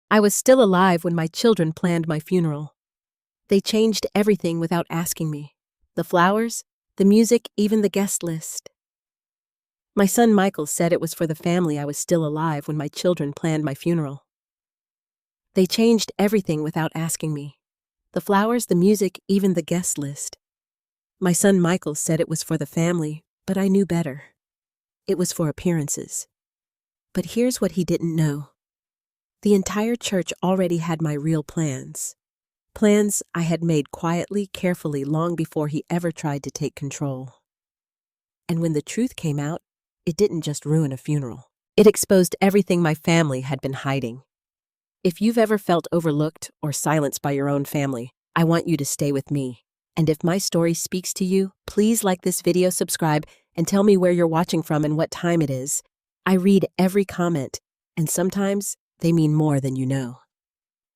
I was still alive when my children planned my funeral. They changed everything without asking me. The flowers, the music, even the guest list. My son Michael said it was for the family I was still alive when my children planned my funeral. They changed everything without asking me. The flowers, the music, even the guest list. My son Michael said it was for the family, but I knew better. It was for appearances. But here's what he didn't know. The entire church already had my real plans. Plans I had made quietly, carefully, long before he ever tried to take control. And when the truth came out, it didn't just ruin a funeral. It exposed everything my family had been hiding. If you've ever felt overlooked or silenced by your own family, I want you to stay with me. And if my story speaks to you, please like this video, subscribe, and tell me where you're watching from and what time it is. I read every comment, and sometimes they mean more than you know.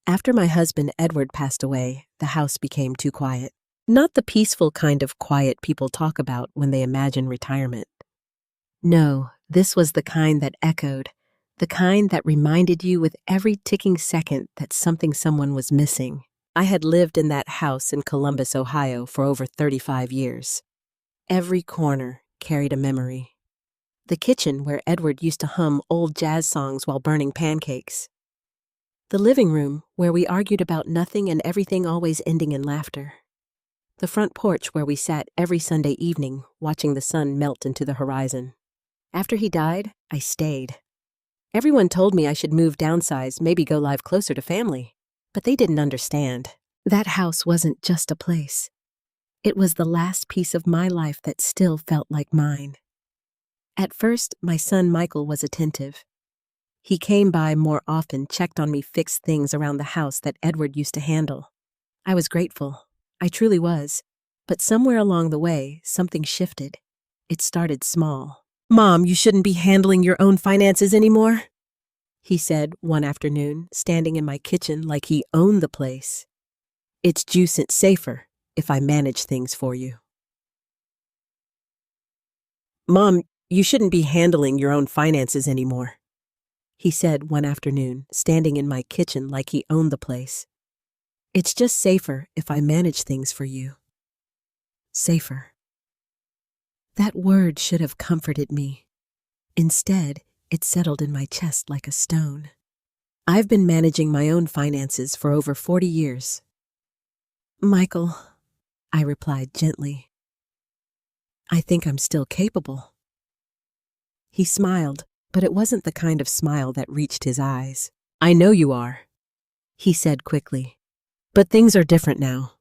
After my husband Edward passed away, the house became too quiet. Not the peaceful kind of quiet people talk about when they imagine retirement. No, this was the kind that echoed, the kind that reminded you with every ticking second that someone was missing. I had lived in that house in Columbus, Ohio for over 35 years. Every corner carried a memory. The kitchen where Edward used to hum old jazz songs while burning pancakes. The living room where we argued about nothing and everything, always ending in laughter. The front porch where we sat every Sunday evening watching the sun melt into the horizon. After he died, I stayed. Everyone told me I should move, downsize, maybe go live closer to family. But they didn't understand. That house wasn't just a place. It was the last piece of my life that still felt like mine. At first, my son Michael was attentive. He came by more often, checked on me, fixed things around the house that Edward used to handle. I was grateful. I truly was. But somewhere along the way, something shifted. It started small. "Mom, you shouldn't be handling your own finances anymore," he said one afternoon, standing in my kitchen like he owned the place. "It's safer if I manage things for you." "Mom, you shouldn't be handling your own finances anymore," he said one afternoon, standing in my kitchen like he owned the place. "It's just safer if I manage things for you." Safer. That word should have comforted me. Instead, it settled in my chest like a stone. I've been managing my own finances for over 40 years. "Michael," I replied gently, "I think I'm still capable." He smiled, but it wasn't the kind of smile that reached his eyes. "I know you are," he said quickly. "But things are different now.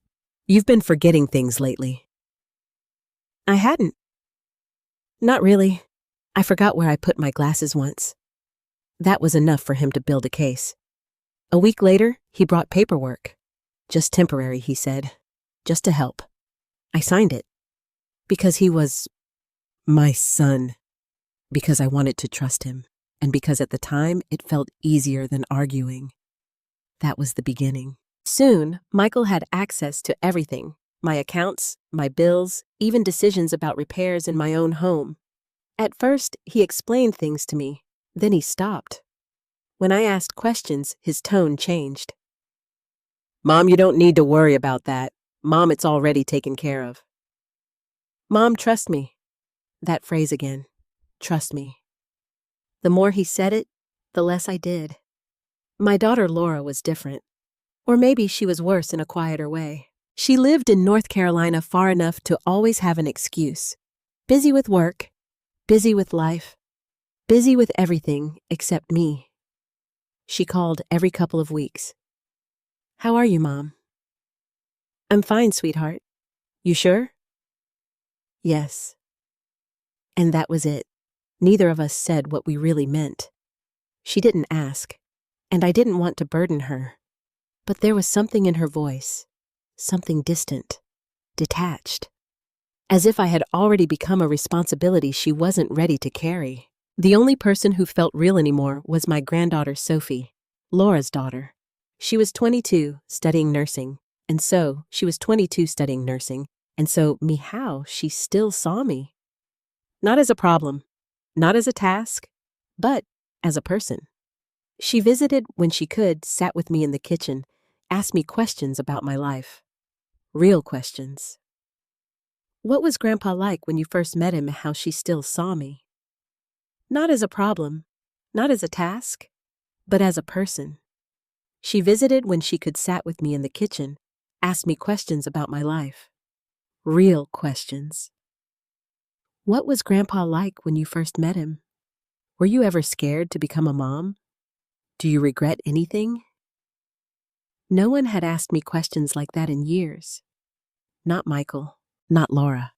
You've been forgetting things lately." I hadn't. Not really. I forgot where I put my glasses once. That was enough for him to build a case. A week later, he brought paperwork. "Just temporary," he said. "Just to help." I signed it. Because he was my son. Because I wanted to trust him. And because at the time, it felt easier than arguing. That was the beginning. Soon, Michael had access to everything. My accounts, my bills, even decisions about repairs in my own home. At first, he explained things to me. Then he stopped. When I asked questions, his tone changed. "Mom, you don't need to worry about that. Mom, it's already taken care of." "Mom, trust me." That phrase again. Trust me. The more he said it, the less I did. My daughter Laura was different. Or maybe she was worse in a quieter way. She lived in North Carolina far enough to always have an excuse. Busy with work, busy with life, busy with everything except me. She called every couple of weeks. "How are you, Mom?" "I'm fine, sweetheart." "You sure?" "Yes." And that was it. Neither of us said what we really meant. She didn't ask, and I didn't want to burden her. But there was something in her voice, something distant, detached, as if I had already become a responsibility she wasn't ready to carry. The only person who felt real anymore was my granddaughter Sophie, Laura's daughter. She was 22, studying nursing, and so she was 22 studying nursing, and so meow, she still saw me. Not as a problem, not as a task, but as a person. She visited when she could, sat with me in the kitchen, asked me questions about my life. Real questions. What was Grandpa like when you first met him and how she still saw me? Not as a problem, not as a task, but as a person. She visited when she could, sat with me in the kitchen, asked me questions about my life. Real questions. What was Grandpa like when you first met him? Were you ever scared to become a mom? Do you regret anything? No one had asked me questions like that in years. Not Michael, not Laura.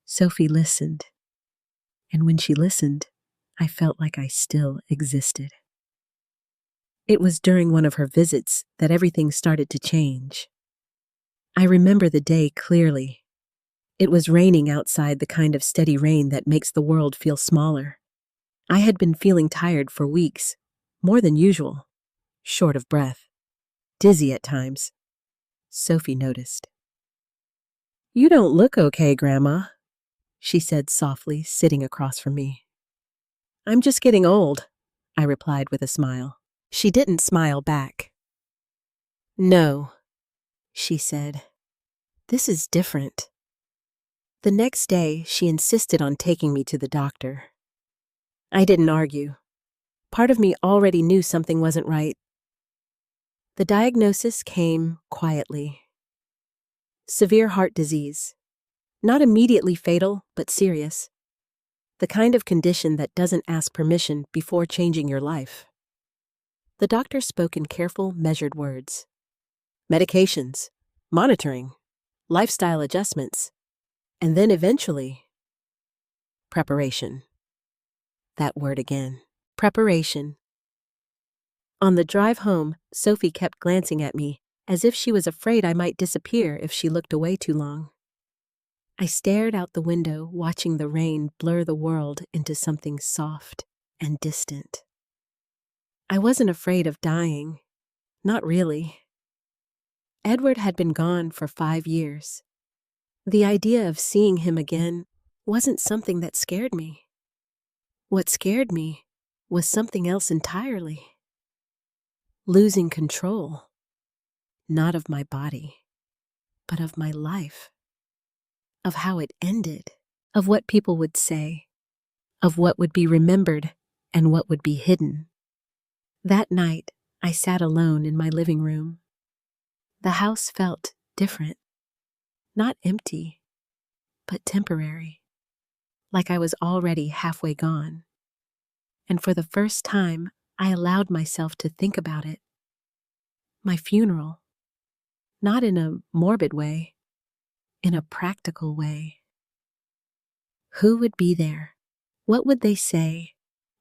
Sophie listened. And when she listened, I felt like I still existed. It was during one of her visits that everything started to change. I remember the day clearly. It was raining outside, the kind of steady rain that makes the world feel smaller. I had been feeling tired for weeks, more than usual, short of breath, dizzy at times. Sophie noticed. "You don't look okay, Grandma," she said softly, sitting across from me. "I'm just getting old," I replied with a smile. She didn't smile back. "No," she said. "This is different." The next day, she insisted on taking me to the doctor. I didn't argue. Part of me already knew something wasn't right. The diagnosis came quietly. Severe heart disease. Not immediately fatal, but serious. The kind of condition that doesn't ask permission before changing your life. The doctor spoke in careful, measured words. Medications, monitoring, lifestyle adjustments, and then eventually, preparation. That word again. Preparation. On the drive home, Sophie kept glancing at me, as if she was afraid I might disappear if she looked away too long. I stared out the window, watching the rain blur the world into something soft and distant. I wasn't afraid of dying. Not really. Edward had been gone for 5 years. The idea of seeing him again wasn't something that scared me. What scared me was something else entirely. Losing control, not of my body, but of my life, of how it ended, of what people would say, of what would be remembered and what would be hidden. That night, I sat alone in my living room. The house felt different, not empty, but temporary, like I was already halfway gone. And for the first time, I allowed myself to think about it. My funeral, not in a morbid way, in a practical way. Who would be there? What would they say?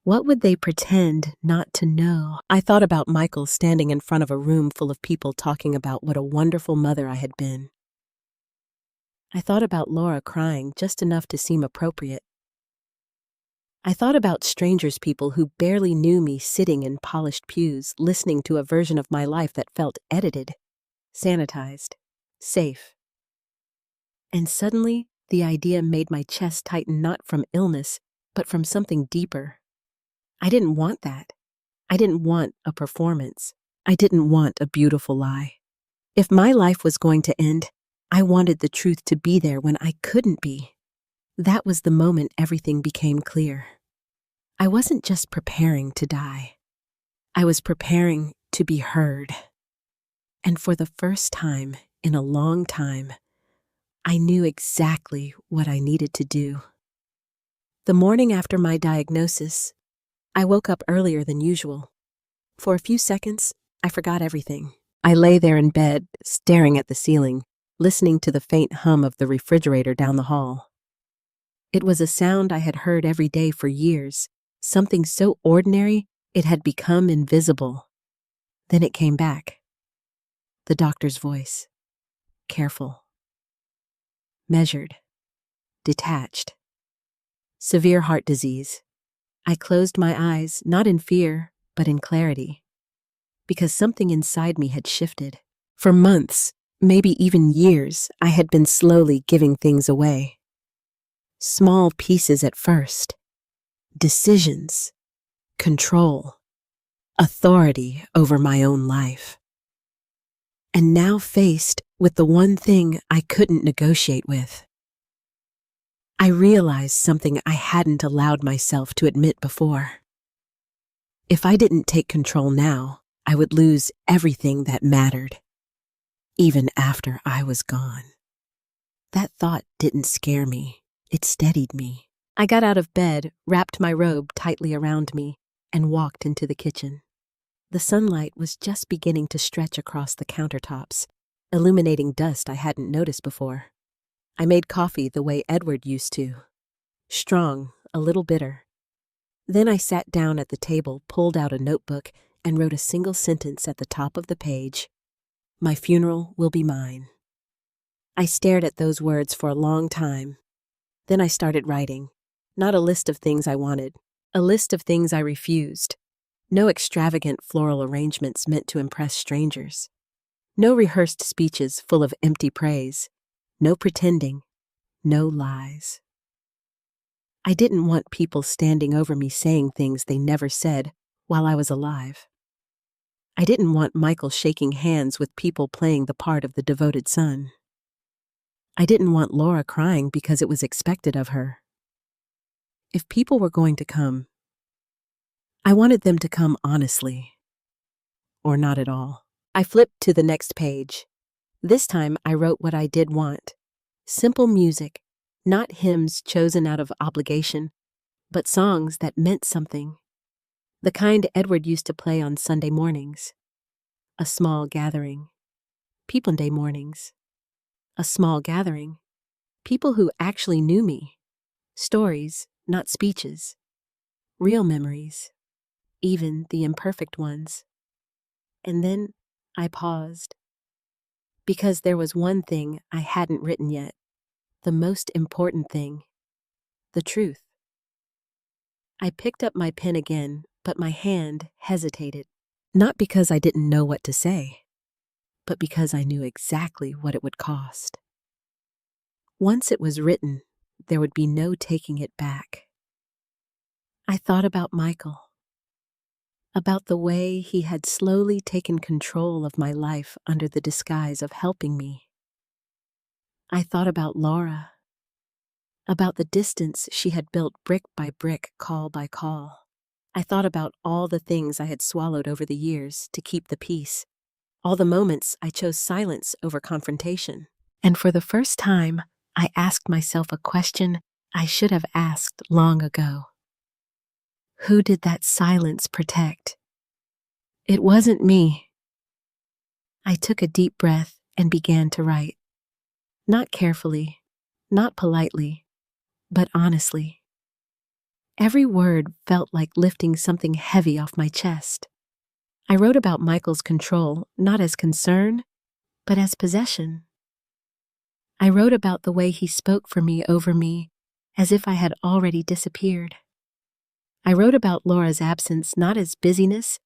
What would they pretend not to know? I thought about Michael standing in front of a room full of people talking about what a wonderful mother I had been. I thought about Laura crying just enough to seem appropriate. I thought about strangers, people who barely knew me, sitting in polished pews, listening to a version of my life that felt edited, sanitized, safe. And suddenly, the idea made my chest tighten, not from illness, but from something deeper. I didn't want that. I didn't want a performance. I didn't want a beautiful lie. If my life was going to end, I wanted the truth to be there when I couldn't be. That was the moment everything became clear. I wasn't just preparing to die. I was preparing to be heard. And for the first time in a long time, I knew exactly what I needed to do. The morning after my diagnosis, I woke up earlier than usual. For a few seconds, I forgot everything. I lay there in bed, staring at the ceiling, listening to the faint hum of the refrigerator down the hall. It was a sound I had heard every day for years, something so ordinary it had become invisible. Then it came back. The doctor's voice. Careful. Measured. Detached. Severe heart disease. I closed my eyes, not in fear, but in clarity. Because something inside me had shifted. For months, maybe even years, I had been slowly giving things away. Small pieces at first. Decisions. Control. authority over my own life. And now faced with the one thing I couldn't negotiate with, I realized something I hadn't allowed myself to admit before. If I didn't take control now, I would lose everything that mattered, even after I was gone. That thought didn't scare me, it steadied me. I got out of bed, wrapped my robe tightly around me, and walked into the kitchen. The sunlight was just beginning to stretch across the countertops, illuminating dust I hadn't noticed before. I made coffee the way Edward used to. Strong, a little bitter. Then I sat down at the table, pulled out a notebook, and wrote a single sentence at the top of the page. My funeral will be mine. I stared at those words for a long time. Then I started writing. Not a list of things I wanted, a list of things I refused. No extravagant floral arrangements meant to impress strangers. No rehearsed speeches full of empty praise. No pretending. No lies. I didn't want people standing over me saying things they never said while I was alive. I didn't want Michael shaking hands with people playing the part of the devoted son. I didn't want Laura crying because it was expected of her. If people were going to come, I wanted them to come honestly, or not at all. I flipped to the next page. This time I wrote what I did want. Simple music, not hymns chosen out of obligation, but songs that meant something. The kind Edward used to play on Sunday mornings. A small gathering. People Day mornings. A small gathering. People who actually knew me. Stories, not speeches. Real memories. Even the imperfect ones. And then I paused. Because there was one thing I hadn't written yet. The most important thing. The truth. I picked up my pen again, but my hand hesitated. Not because I didn't know what to say, but because I knew exactly what it would cost. Once it was written, there would be no taking it back. I thought about Michael. About the way he had slowly taken control of my life under the disguise of helping me. I thought about Laura. About the distance she had built brick by brick, call by call. I thought about all the things I had swallowed over the years to keep the peace. All the moments I chose silence over confrontation. And for the first time, I asked myself a question I should have asked long ago. Who did that silence protect? It wasn't me. I took a deep breath and began to write. Not carefully, not politely, but honestly. Every word felt like lifting something heavy off my chest. I wrote about Michael's control, not as concern, but as possession. I wrote about the way he spoke for me over me, as if I had already disappeared. I wrote about Laura's absence not as busyness,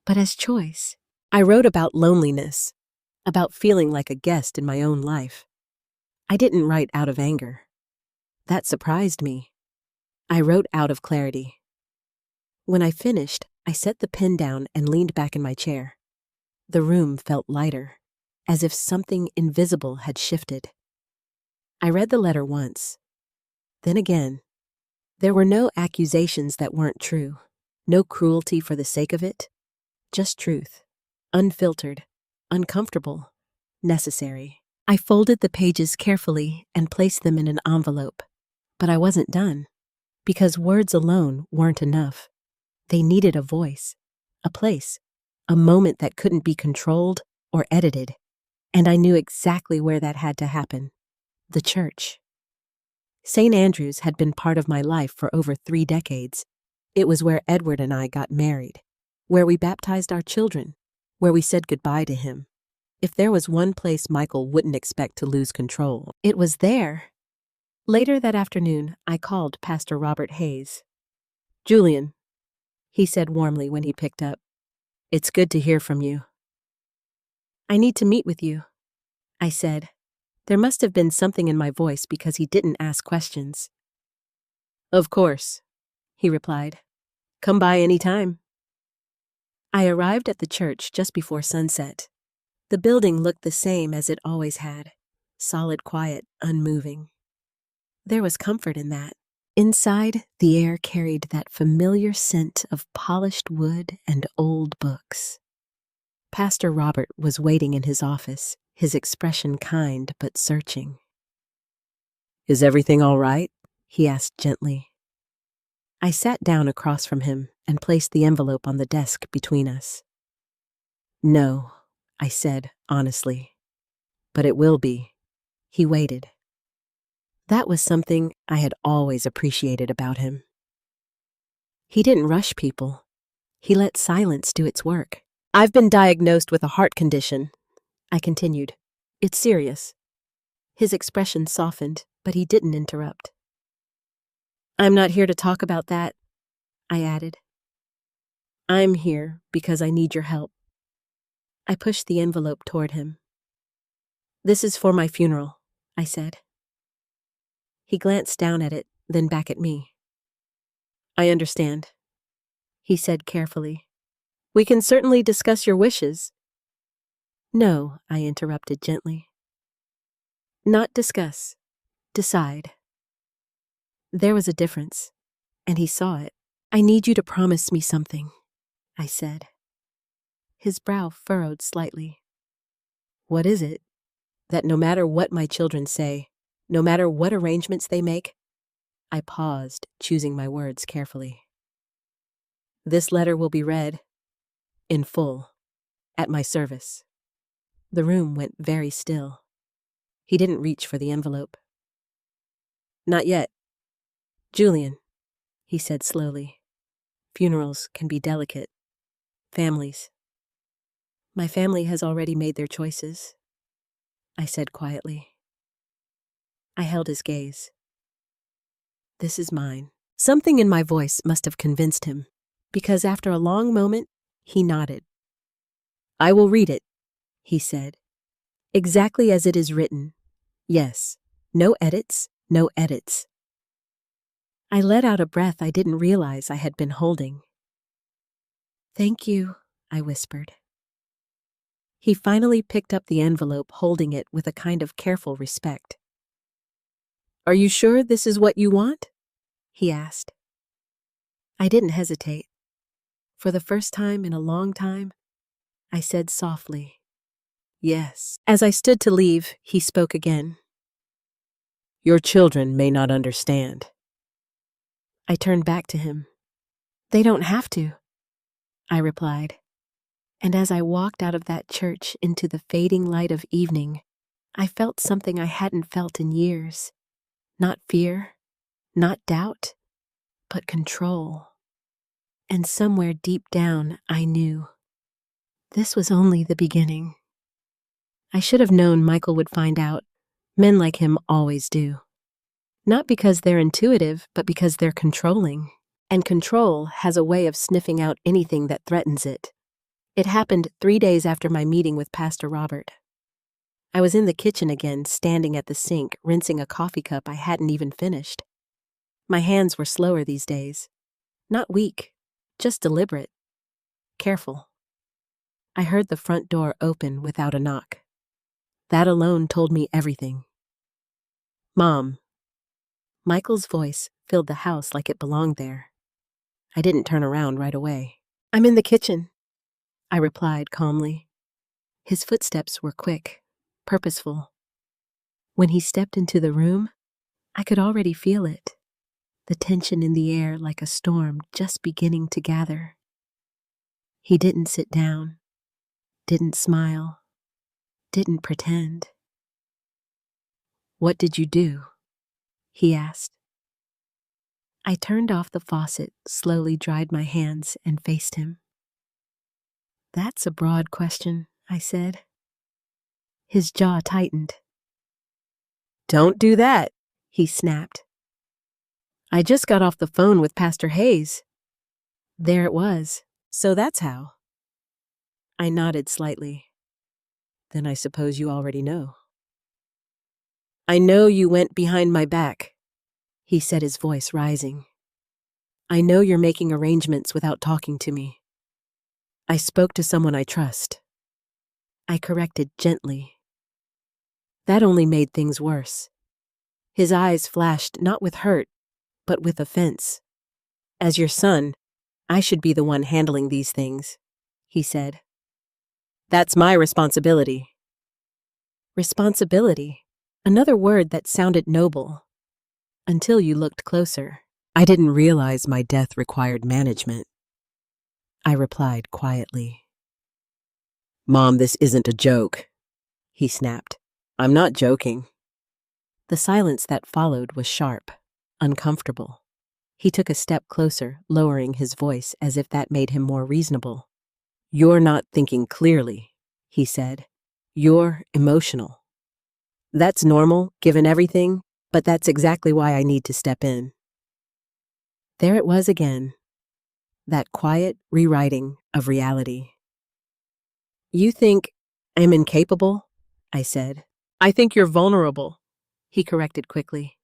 but as choice. I wrote about loneliness, about feeling like a guest in my own life. I didn't write out of anger. That surprised me. I wrote out of clarity. When I finished, I set the pen down and leaned back in my chair. The room felt lighter, as if something invisible had shifted. I read the letter once, then again. There were no accusations that weren't true, no cruelty for the sake of it, just truth, unfiltered, uncomfortable, necessary. I folded the pages carefully and placed them in an envelope, but I wasn't done, because words alone weren't enough. They needed a voice, a place, a moment that couldn't be controlled or edited, and I knew exactly where that had to happen. The church. St. Andrew's had been part of my life for over 3 decades. It was where Edward and I got married, where we baptized our children, where we said goodbye to him. If there was one place Michael wouldn't expect to lose control, it was there. Later that afternoon, I called Pastor Robert Hayes. "Julian," he said warmly when he picked up. "It's good to hear from you." "I need to meet with you," I said. There must have been something in my voice because he didn't ask questions. "Of course," he replied. "Come by any time." I arrived at the church just before sunset. The building looked the same as it always had. Solid quiet, unmoving. There was comfort in that. Inside, the air carried that familiar scent of polished wood and old books. Pastor Robert was waiting in his office, his expression kind but searching. "Is everything all right?" he asked gently. I sat down across from him and placed the envelope on the desk between us. "No," I said honestly, "but it will be." He waited. That was something I had always appreciated about him. He didn't rush people. He let silence do its work. "I've been diagnosed with a heart condition," I continued. "It's serious." His expression softened, but he didn't interrupt. "I'm not here to talk about that," I added. "I'm here because I need your help." I pushed the envelope toward him. "This is for my funeral," I said. He glanced down at it, then back at me. "I understand," he said carefully. "We can certainly discuss your wishes." "No," I interrupted gently. "Not discuss. Decide." There was a difference, and he saw it. "I need you to promise me something," I said. His brow furrowed slightly. "What is it?" "That no matter what my children say, no matter what arrangements they make," I paused, choosing my words carefully. "This letter will be read, in full, at my service." The room went very still. He didn't reach for the envelope. "Not yet. Julian," he said slowly. "Funerals can be delicate. Families." "My family has already made their choices," I said quietly. I held his gaze. "This is mine." Something in my voice must have convinced him, because after a long moment, he nodded. "I will read it," he said. "Exactly as it is written. Yes. No edits, no edits." I let out a breath I didn't realize I had been holding. "Thank you," I whispered. He finally picked up the envelope, holding it with a kind of careful respect. "Are you sure this is what you want?" he asked. I didn't hesitate. For the first time in a long time, I said softly, "Yes." As I stood to leave, he spoke again. "Your children may not understand." I turned back to him. "They don't have to," I replied. And as I walked out of that church into the fading light of evening, I felt something I hadn't felt in years. Not fear, not doubt, but control. And somewhere deep down, I knew this was only the beginning. I should have known Michael would find out. Men like him always do. Not because they're intuitive, but because they're controlling. And control has a way of sniffing out anything that threatens it. It happened 3 days after my meeting with Pastor Robert. I was in the kitchen again, standing at the sink, rinsing a coffee cup I hadn't even finished. My hands were slower these days. Not weak, just deliberate. Careful. I heard the front door open without a knock. That alone told me everything. "Mom." Michael's voice filled the house like it belonged there. I didn't turn around right away. "I'm in the kitchen," I replied calmly. His footsteps were quick, purposeful. When he stepped into the room, I could already feel it. The tension in the air like a storm just beginning to gather. He didn't sit down, didn't smile, didn't pretend. "What did you do?" he asked. I turned off the faucet, slowly dried my hands, and faced him. "That's a broad question," I said. His jaw tightened. "Don't do that," he snapped. "I just got off the phone with Pastor Hayes." There it was. "So that's how." I nodded slightly. "Then I suppose you already know." "I know you went behind my back," he said, his voice rising. "I know you're making arrangements without talking to me." I spoke to someone I trust. I corrected gently. That only made things worse. His eyes flashed not with hurt, but with offense. As your son, I should be the one handling these things, he said. That's my responsibility. Responsibility, another word that sounded noble. Until you looked closer. I didn't realize my death required management. I replied quietly. Mom, this isn't a joke, he snapped. I'm not joking. The silence that followed was sharp, uncomfortable. He took a step closer, lowering his voice as if that made him more reasonable. You're not thinking clearly, he said. You're emotional. That's normal, given everything, but that's exactly why I need to step in. There it was again, that quiet rewriting of reality. You think I'm incapable? I said. I think you're vulnerable, he corrected quickly.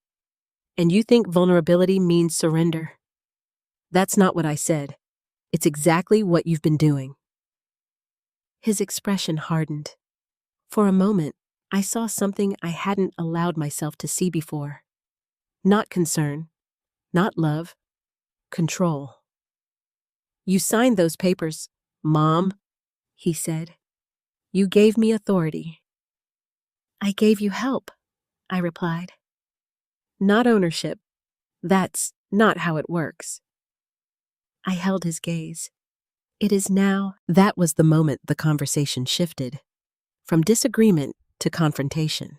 And you think vulnerability means surrender? That's not what I said. It's exactly what you've been doing. His expression hardened. For a moment, I saw something I hadn't allowed myself to see before. Not concern, not love, control. You signed those papers, Mom, he said. You gave me authority. I gave you help, I replied. Not ownership. That's not how it works. I held his gaze. It is now. That was the moment the conversation shifted, from disagreement to confrontation.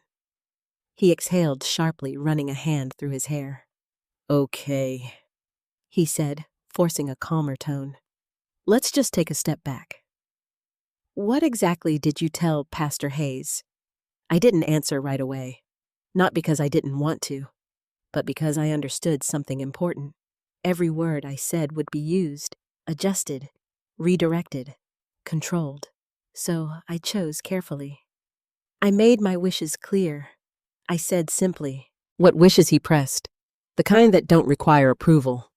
He exhaled sharply, running a hand through his hair. Okay, he said, forcing a calmer tone. Let's just take a step back. What exactly did you tell Pastor Hayes? I didn't answer right away, not because I didn't want to, but because I understood something important. Every word I said would be used, adjusted, redirected, controlled. So I chose carefully. I made my wishes clear. I said simply, what wishes he pressed, the kind that don't require approval.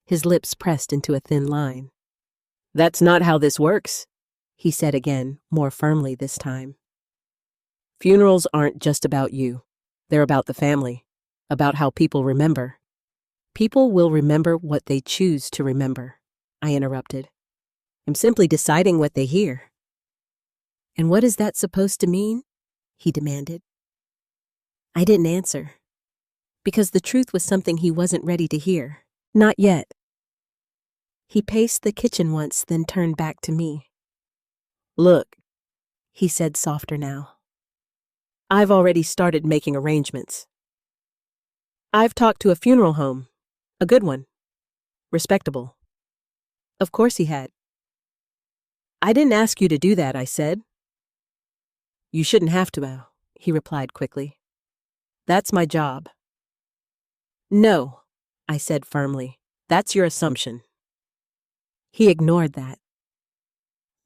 His lips pressed into a thin line. That's not how this works, he said again, more firmly this time. Funerals aren't just about you. They're about the family, about how people remember. People will remember what they choose to remember, I interrupted. I'm simply deciding what they hear. And what is that supposed to mean? He demanded. I didn't answer, because the truth was something he wasn't ready to hear. Not yet. He paced the kitchen once, then turned back to me. Look, he said softer now. I've already started making arrangements. I've talked to a funeral home, a good one, respectable. Of course he had. I didn't ask you to do that, I said. You shouldn't have to, he replied quickly. That's my job. No, I said firmly. That's your assumption. He ignored that.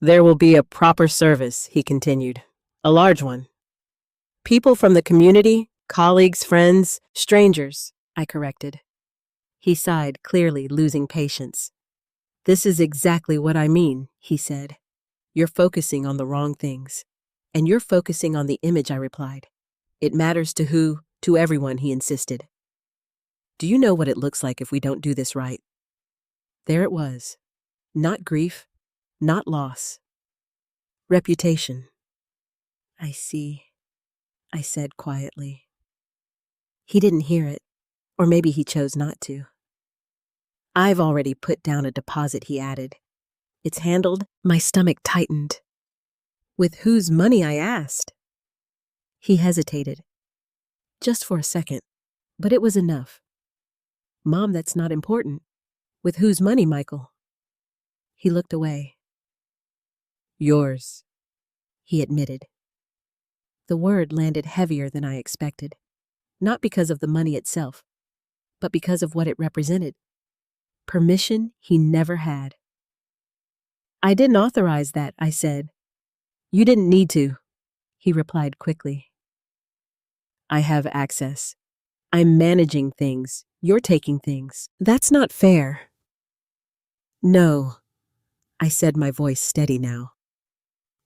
There will be a proper service, he continued. A large one. People from the community, colleagues, friends, strangers, I corrected. He sighed, clearly losing patience. This is exactly what I mean, he said. You're focusing on the wrong things. And you're focusing on the image, I replied. It matters to who? To everyone, he insisted. Do you know what it looks like if we don't do this right? There it was. Not grief, not loss. Reputation. I see, I said quietly. He didn't hear it, or maybe he chose not to. I've already put down a deposit, he added. It's handled. My stomach tightened. With whose money, I asked. He hesitated. Just for a second, but it was enough. Mom, that's not important. With whose money, Michael? He looked away. Yours, he admitted. The word landed heavier than I expected, not because of the money itself, but because of what it represented. Permission he never had. I didn't authorize that, I said. You didn't need to, he replied quickly. I have access. I'm managing things. You're taking things. That's not fair. No, I said, my voice steady now.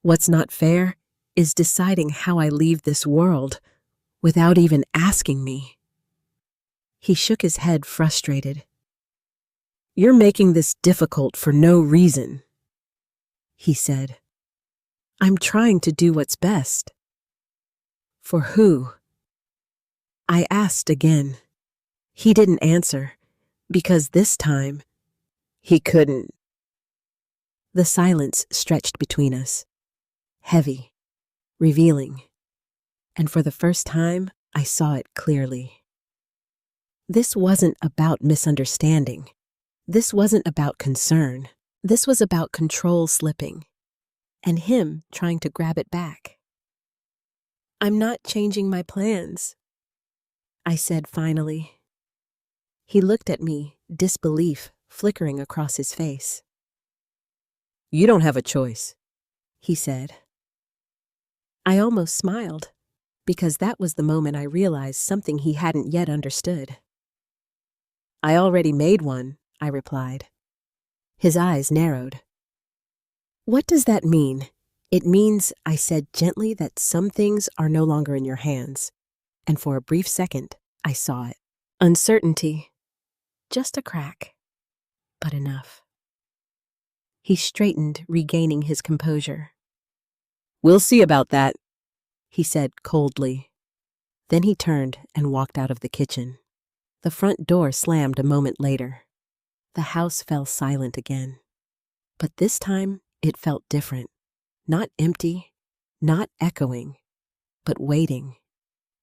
What's not fair is deciding how I leave this world without even asking me. He shook his head, frustrated. You're making this difficult for no reason, he said. I'm trying to do what's best. For who? I asked again. He didn't answer, because this time, he couldn't. The silence stretched between us, heavy, revealing, and for the first time, I saw it clearly. This wasn't about misunderstanding. This wasn't about concern. This was about control slipping, and him trying to grab it back. I'm not changing my plans, I said finally. He looked at me, disbelief flickering across his face. You don't have a choice, he said. I almost smiled, because that was the moment I realized something he hadn't yet understood. I already made one, I replied. His eyes narrowed. What does that mean? It means, I said gently, that some things are no longer in your hands. And for a brief second, I saw it. Uncertainty. Just a crack. But enough. He straightened, regaining his composure. We'll see about that, he said coldly. Then he turned and walked out of the kitchen. The front door slammed a moment later. The house fell silent again. But this time, it felt different. Not empty, not echoing, but waiting.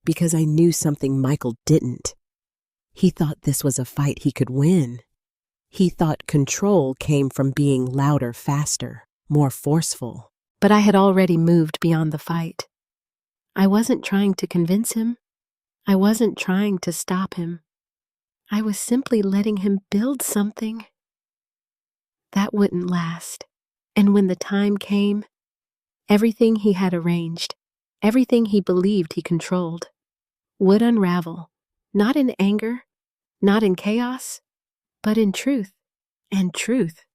Because I knew something Michael didn't. He thought this was a fight he could win. He thought control came from being louder, faster, more forceful. But I had already moved beyond the fight. I wasn't trying to convince him. I wasn't trying to stop him. I was simply letting him build something that wouldn't last. And when the time came, everything he had arranged, everything he believed he controlled, would unravel, not in anger, not in chaos, but in truth. And truth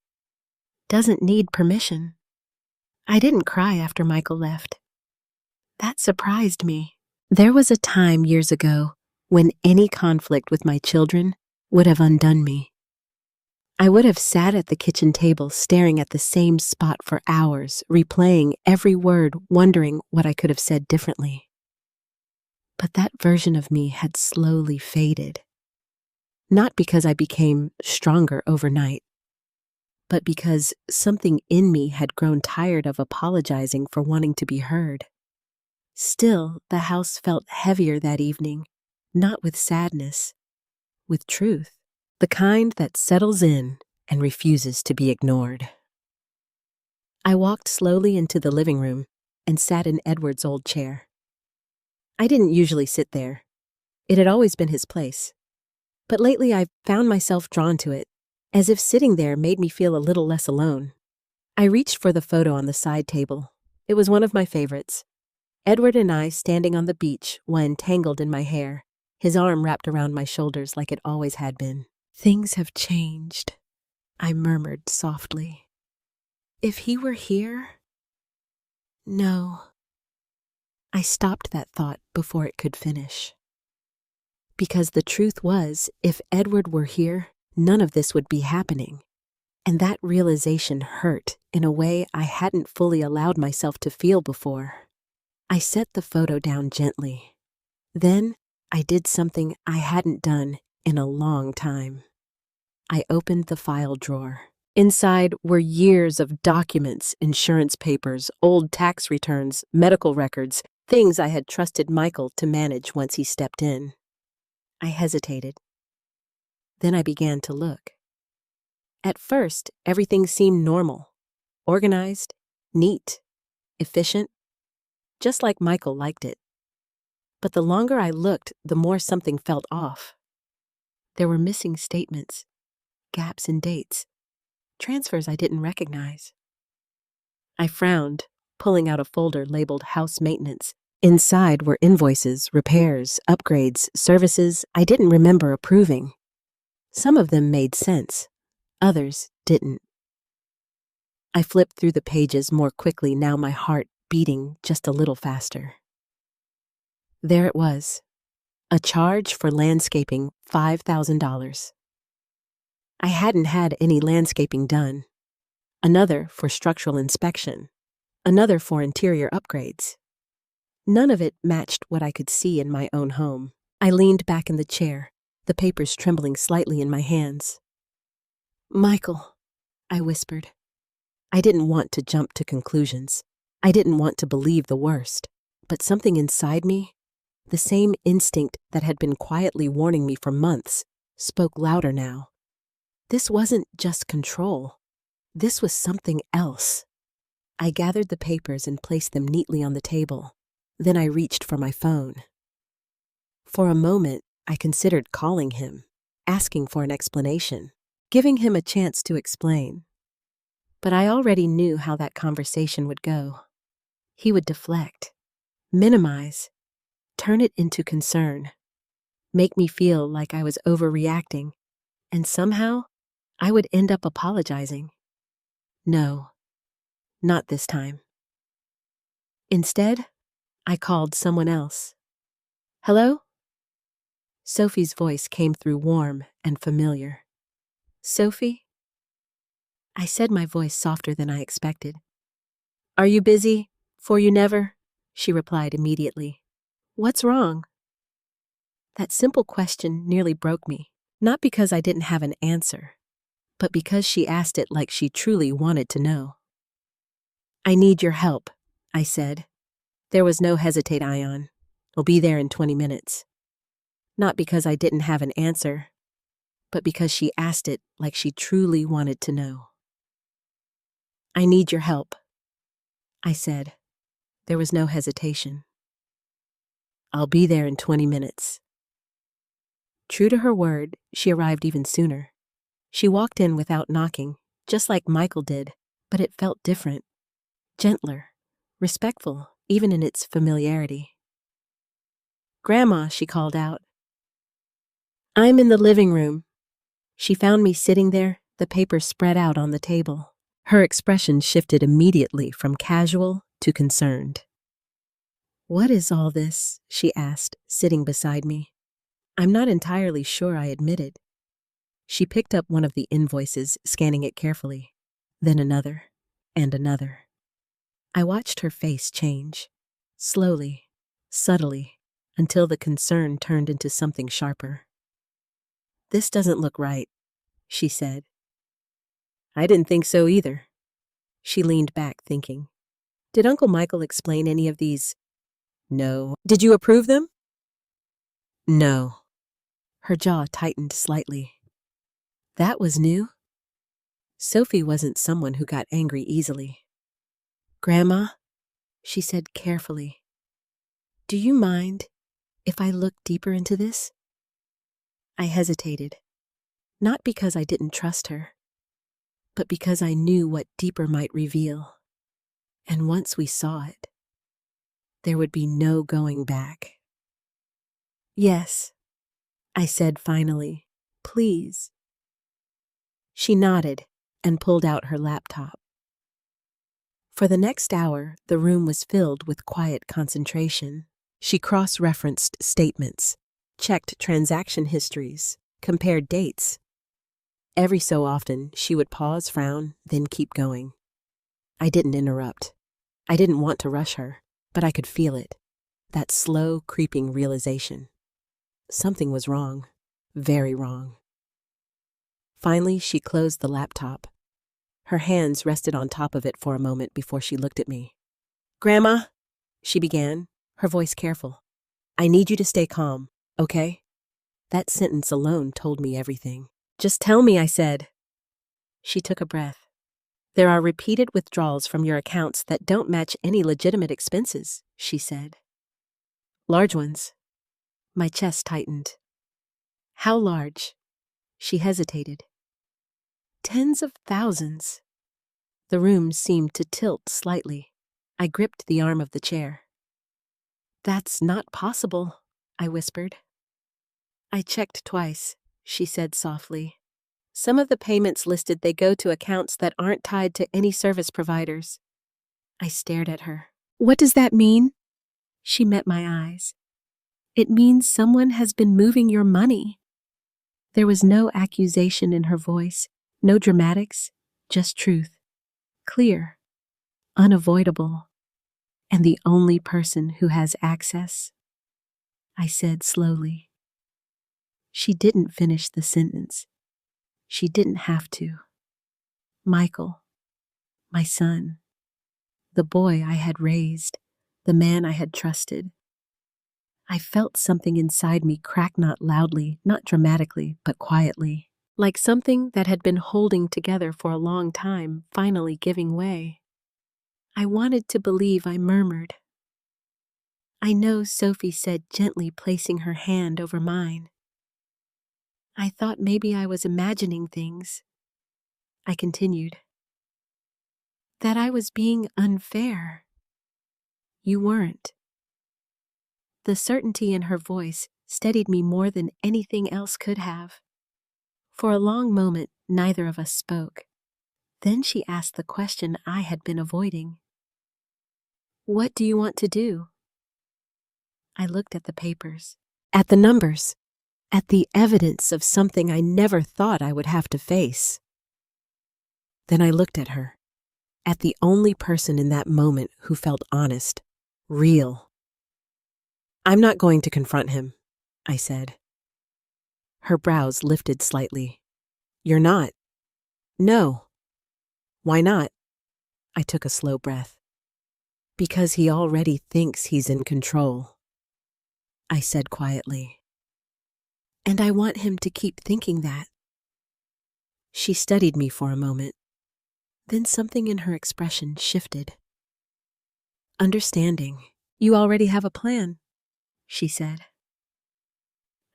doesn't need permission. I didn't cry after Michael left. That surprised me. There was a time years ago when any conflict with my children would have undone me. I would have sat at the kitchen table staring at the same spot for hours, replaying every word, wondering what I could have said differently. But that version of me had slowly faded. Not because I became stronger overnight, but because something in me had grown tired of apologizing for wanting to be heard. Still, the house felt heavier that evening, not with sadness, with truth, the kind that settles in and refuses to be ignored. I walked slowly into the living room and sat in Edward's old chair. I didn't usually sit there. It had always been his place. But lately I've found myself drawn to it, as if sitting there made me feel a little less alone. I reached for the photo on the side table. It was one of my favorites. Edward and I standing on the beach, one tangled in my hair, his arm wrapped around my shoulders like it always had been. Things have changed, I murmured softly. If he were here? No. I stopped that thought before it could finish. Because the truth was, if Edward were here, none of this would be happening. And that realization hurt in a way I hadn't fully allowed myself to feel before. I set the photo down gently. Then I did something I hadn't done in a long time. I opened the file drawer. Inside were years of documents, insurance papers, old tax returns, medical records, things I had trusted Michael to manage once he stepped in. I hesitated. Then I began to look. At first, everything seemed normal, organized, neat, efficient, just like Michael liked it. But the longer I looked, the more something felt off. There were missing statements, gaps in dates, transfers I didn't recognize. I frowned, pulling out a folder labeled house maintenance. Inside were invoices, repairs, upgrades, services I didn't remember approving. Some of them made sense, others didn't. I flipped through the pages more quickly, now my heart beating just a little faster. There it was. A charge for landscaping, $5,000. I hadn't had any landscaping done. Another for structural inspection. Another for interior upgrades. None of it matched what I could see in my own home. I leaned back in the chair, the papers trembling slightly in my hands. "Michael," I whispered. I didn't want to jump to conclusions. I didn't want to believe the worst. But something inside me, the same instinct that had been quietly warning me for months, spoke louder now. This wasn't just control. This was something else. I gathered the papers and placed them neatly on the table. Then I reached for my phone. For a moment, I considered calling him, asking for an explanation, giving him a chance to explain. But I already knew how that conversation would go. He would deflect, minimize, turn it into concern, make me feel like I was overreacting, and somehow I would end up apologizing. No, not this time. Instead, I called someone else. "Hello?" Sophie's voice came through warm and familiar. "Sophie?" I said, my voice softer than I expected. "Are you busy? For you never?" She replied immediately. "What's wrong?" That simple question nearly broke me, not because I didn't have an answer, but because she asked it like she truly wanted to know. "I need your help," I said. There was no hesitate on. "I'll be there in 20 minutes. Not because I didn't have an answer, but because she asked it like she truly wanted to know. "I need your help," I said. There was no hesitation. "I'll be there in 20 minutes. True to her word, she arrived even sooner. She walked in without knocking, just like Michael did, but it felt different, gentler, respectful, even in its familiarity. "Grandma," she called out. "I'm in the living room." She found me sitting there, the papers spread out on the table. Her expression shifted immediately from casual to concerned. "What is all this?" she asked, sitting beside me. I'm not entirely sure, I admitted. She picked up one of the invoices, scanning it carefully, then another, and another. I watched her face change, slowly, subtly, until the concern turned into something sharper. "This doesn't look right," she said. "I didn't think so either." She leaned back, thinking. "Did Uncle Michael explain any of these?" "No." "Did you approve them?" "No." Her jaw tightened slightly. That was new. Sophie wasn't someone who got angry easily. "Grandma," she said carefully, "do you mind if I look deeper into this?" I hesitated, not because I didn't trust her, but because I knew what deeper might reveal. And once we saw it, there would be no going back. "Yes," I said finally, "please." She nodded and pulled out her laptop. For the next hour, the room was filled with quiet concentration. She cross-referenced statements, checked transaction histories, compared dates. Every so often, she would pause, frown, then keep going. I didn't interrupt. I didn't want to rush her, but I could feel it, that slow, creeping realization. Something was wrong, very wrong. Finally, she closed the laptop. Her hands rested on top of it for a moment before she looked at me. "Grandma," she began, her voice careful. "I need you to stay calm, okay?" That sentence alone told me everything. "Just tell me," I said. She took a breath. "There are repeated withdrawals from your accounts that don't match any legitimate expenses," she said. "Large ones." My chest tightened. "How large?" She hesitated. "Tens of thousands." The room seemed to tilt slightly. I gripped the arm of the chair. "That's not possible," I whispered. "I checked twice," she said softly. Some of the payments listed they go to accounts that aren't tied to any service providers. I stared at her. What does that mean? She met my eyes. It means someone has been moving your money. There was no accusation in her voice, no dramatics, just truth. Clear, unavoidable, and the only person who has access. I said slowly. She didn't finish the sentence. She didn't have to. Michael, my son, the boy I had raised, the man I had trusted. I felt something inside me crack, not loudly, not dramatically, but quietly, like something that had been holding together for a long time, finally giving way. I wanted to believe. I murmured. I know, Sophie said gently, placing her hand over mine. I thought maybe I was imagining things. I continued. That I was being unfair. You weren't. The certainty in her voice steadied me more than anything else could have. For a long moment, neither of us spoke. Then she asked the question I had been avoiding. What do you want to do? I looked at the papers, at the numbers, at the evidence of something I never thought I would have to face. Then I looked at her, at the only person in that moment who felt honest, real. I'm not going to confront him, I said. Her brows lifted slightly. You're not? No. Why not? I took a slow breath. Because he already thinks he's in control, I said quietly. And I want him to keep thinking that. She studied me for a moment. Then something in her expression shifted. Understanding. You already have a plan, she said.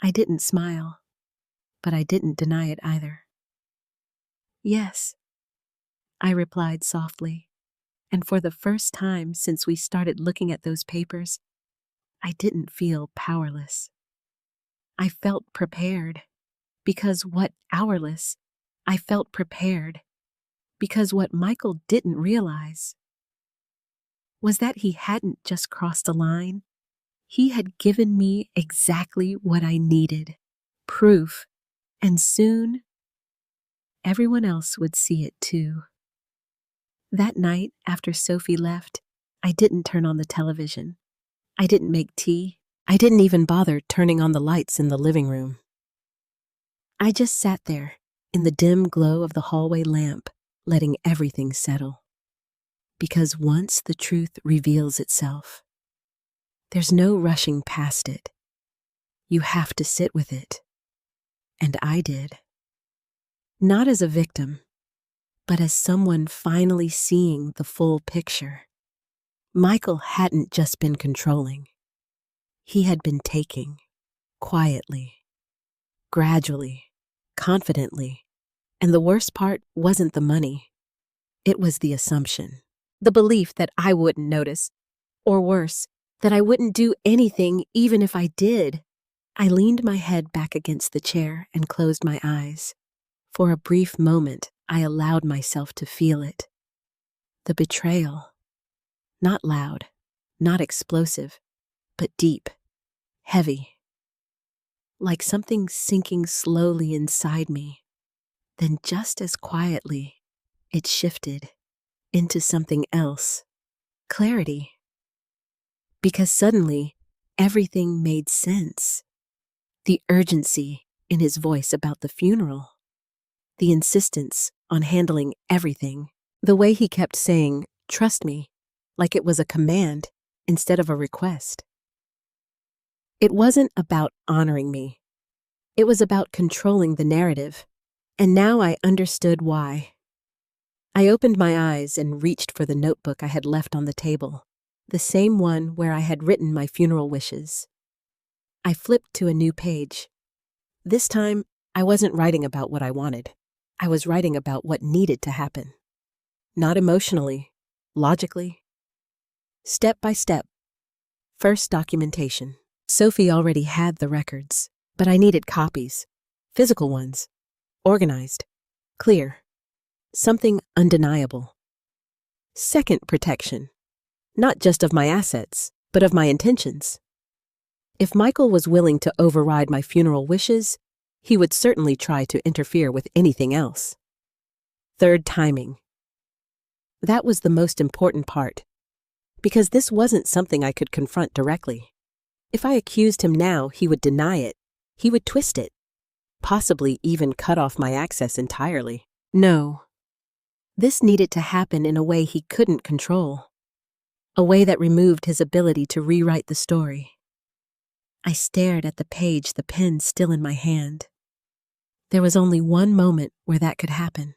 I didn't smile, but I didn't deny it either. Yes, I replied softly, and for the first time since we started looking at those papers, I didn't feel powerless. I felt prepared, because I felt prepared, because what Michael didn't realize was that he hadn't just crossed a line. He had given me exactly what I needed, proof, and soon everyone else would see it too. That night, after Sophie left, I didn't turn on the television. I didn't make tea. I didn't even bother turning on the lights in the living room. I just sat there, in the dim glow of the hallway lamp, letting everything settle. Because once the truth reveals itself, there's no rushing past it. You have to sit with it. And I did. Not as a victim, but as someone finally seeing the full picture. Michael hadn't just been controlling. He had been taking, quietly, gradually, confidently. And the worst part wasn't the money. It was the assumption, the belief that I wouldn't notice, or worse, that I wouldn't do anything even if I did. I leaned my head back against the chair and closed my eyes. For a brief moment, I allowed myself to feel it. The betrayal. Not loud, not explosive, but deep, heavy. Like something sinking slowly inside me. Then just as quietly, it shifted into something else. Clarity. Because suddenly, everything made sense. The urgency in his voice about the funeral. The insistence on handling everything. The way he kept saying, trust me, like it was a command instead of a request. It wasn't about honoring me. It was about controlling the narrative. And now I understood why. I opened my eyes and reached for the notebook I had left on the table, the same one where I had written my funeral wishes. I flipped to a new page. This time, I wasn't writing about what I wanted. I was writing about what needed to happen. Not emotionally, logically. Step by step. First, documentation. Sophie already had the records, but I needed copies, physical ones, organized. clear, something undeniable. Second protection, not just of my assets, but of my intentions. If Michael was willing to override my funeral wishes, he would certainly try to interfere with anything else. Third, timing. That was the most important part, because this wasn't something I could confront directly. If I accused him now, he would deny it. He would twist it, possibly even cut off my access entirely. No. This needed to happen in a way he couldn't control, a way that removed his ability to rewrite the story. I stared at the page, the pen still in my hand. There was only one moment where that could happen.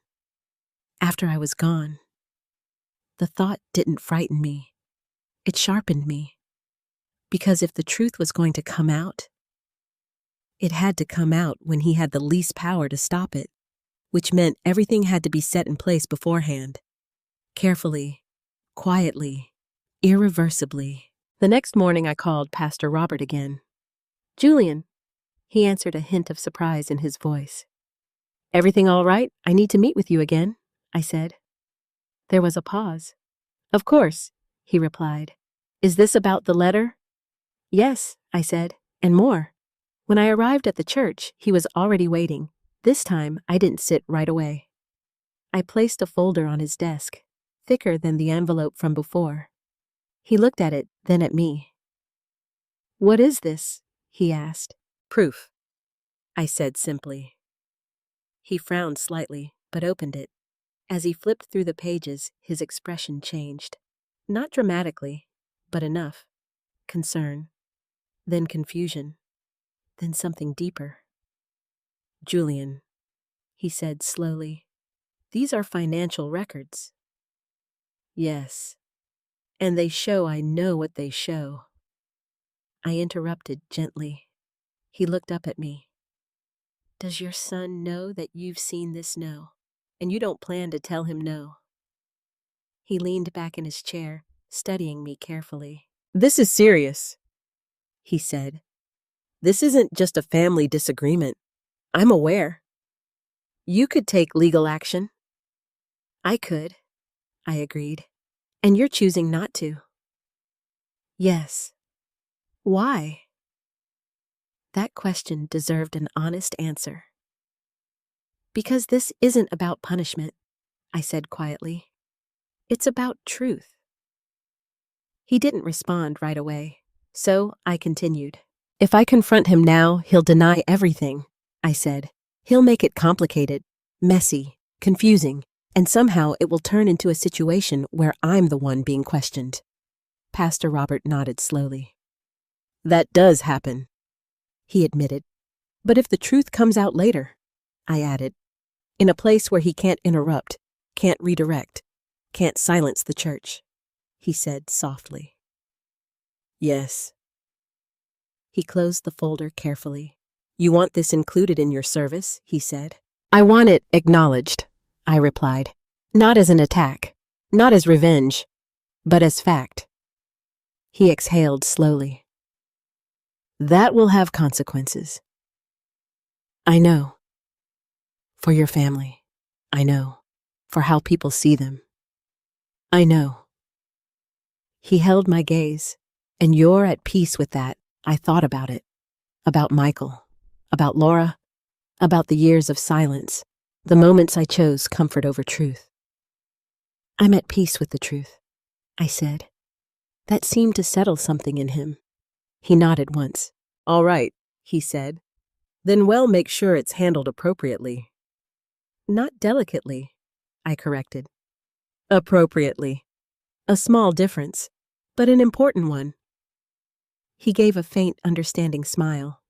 After I was gone. The thought didn't frighten me. It sharpened me. Because if the truth was going to come out, it had to come out when he had the least power to stop it, which meant everything had to be set in place beforehand. Carefully, quietly, irreversibly. The next morning I called Pastor Robert again. "Julian," he answered, a hint of surprise in his voice. "Everything all right? I need to meet with you again," I said. There was a pause. "Of course," he replied. "Is this about the letter?" "Yes," I said, "and more." When I arrived at the church, he was already waiting. This time, I didn't sit right away. I placed a folder on his desk, thicker than the envelope from before. He looked at it, then at me. "What is this?" he asked. "Proof," I said simply. He frowned slightly, but opened it. As he flipped through the pages, his expression changed. Not dramatically, but enough. Concern, then confusion, then something deeper. "Julian," he said slowly, "these are financial records." "Yes, and they show I know what they show." I interrupted gently. He looked up at me. "Does your son know that you've seen this? No, and you don't plan to tell him no?" He leaned back in his chair, studying me carefully. "This is serious," he said. "This isn't just a family disagreement. I'm aware. You could take legal action." "I could," I agreed. "And you're choosing not to." "Yes." "Why?" That question deserved an honest answer. "Because this isn't about punishment," I said quietly. "It's about truth." He didn't respond right away, so I continued. "If I confront him now, he'll deny everything," I said. "He'll make it complicated, messy, confusing, and somehow it will turn into a situation where I'm the one being questioned." Pastor Robert nodded slowly. "That does happen," he admitted. "But if the truth comes out later," I added, "in a place where he can't interrupt, can't redirect, can't silence the church," he said softly. "Yes." He closed the folder carefully. "You want this included in your service?" he said. "I want it acknowledged," I replied. "Not as an attack, not as revenge, but as fact." He exhaled slowly. "That will have consequences." "I know. For your family. I know. For how people see them. I know." He held my gaze. "And you're at peace with that?" I thought about it. About Michael. About Laura. About the years of silence. The moments I chose comfort over truth. "I'm at peace with the truth," I said. That seemed to settle something in him. He nodded once. "All right," he said. "Then make sure it's handled appropriately." "Not delicately," I corrected. "Appropriately. A small difference, but an important one." He gave a faint, understanding smile.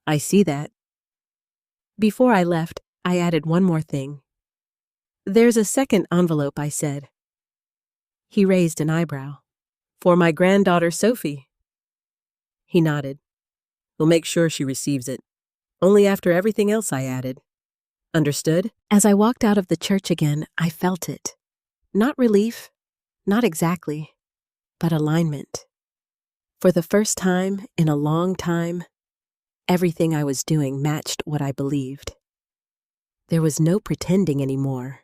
"I see that." Before I left, I added one more thing. "There's a second envelope," I said. He raised an eyebrow. "For my granddaughter, Sophie." He nodded. "We'll make sure she receives it. Only after everything else," I added. "Understood?" As I walked out of the church again, I felt it. Not relief, not exactly, but alignment. For the first time in a long time, everything I was doing matched what I believed. There was no pretending anymore,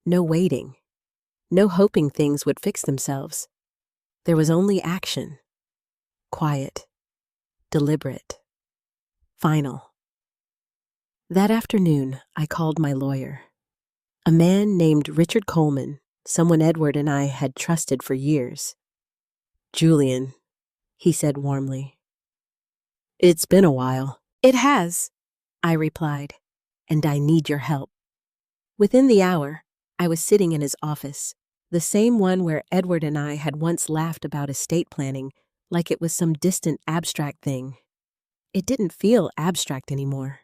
no waiting, no hoping things would fix themselves. There was only action, quiet, deliberate, final. That afternoon, I called my lawyer, a man named Richard Coleman, someone Edward and I had trusted for years. "Julian," he said warmly. "It's been a while." "It has," I replied, "and I need your help." Within the hour, I was sitting in his office, the same one where Edward and I had once laughed about estate planning like it was some distant abstract thing. It didn't feel abstract anymore.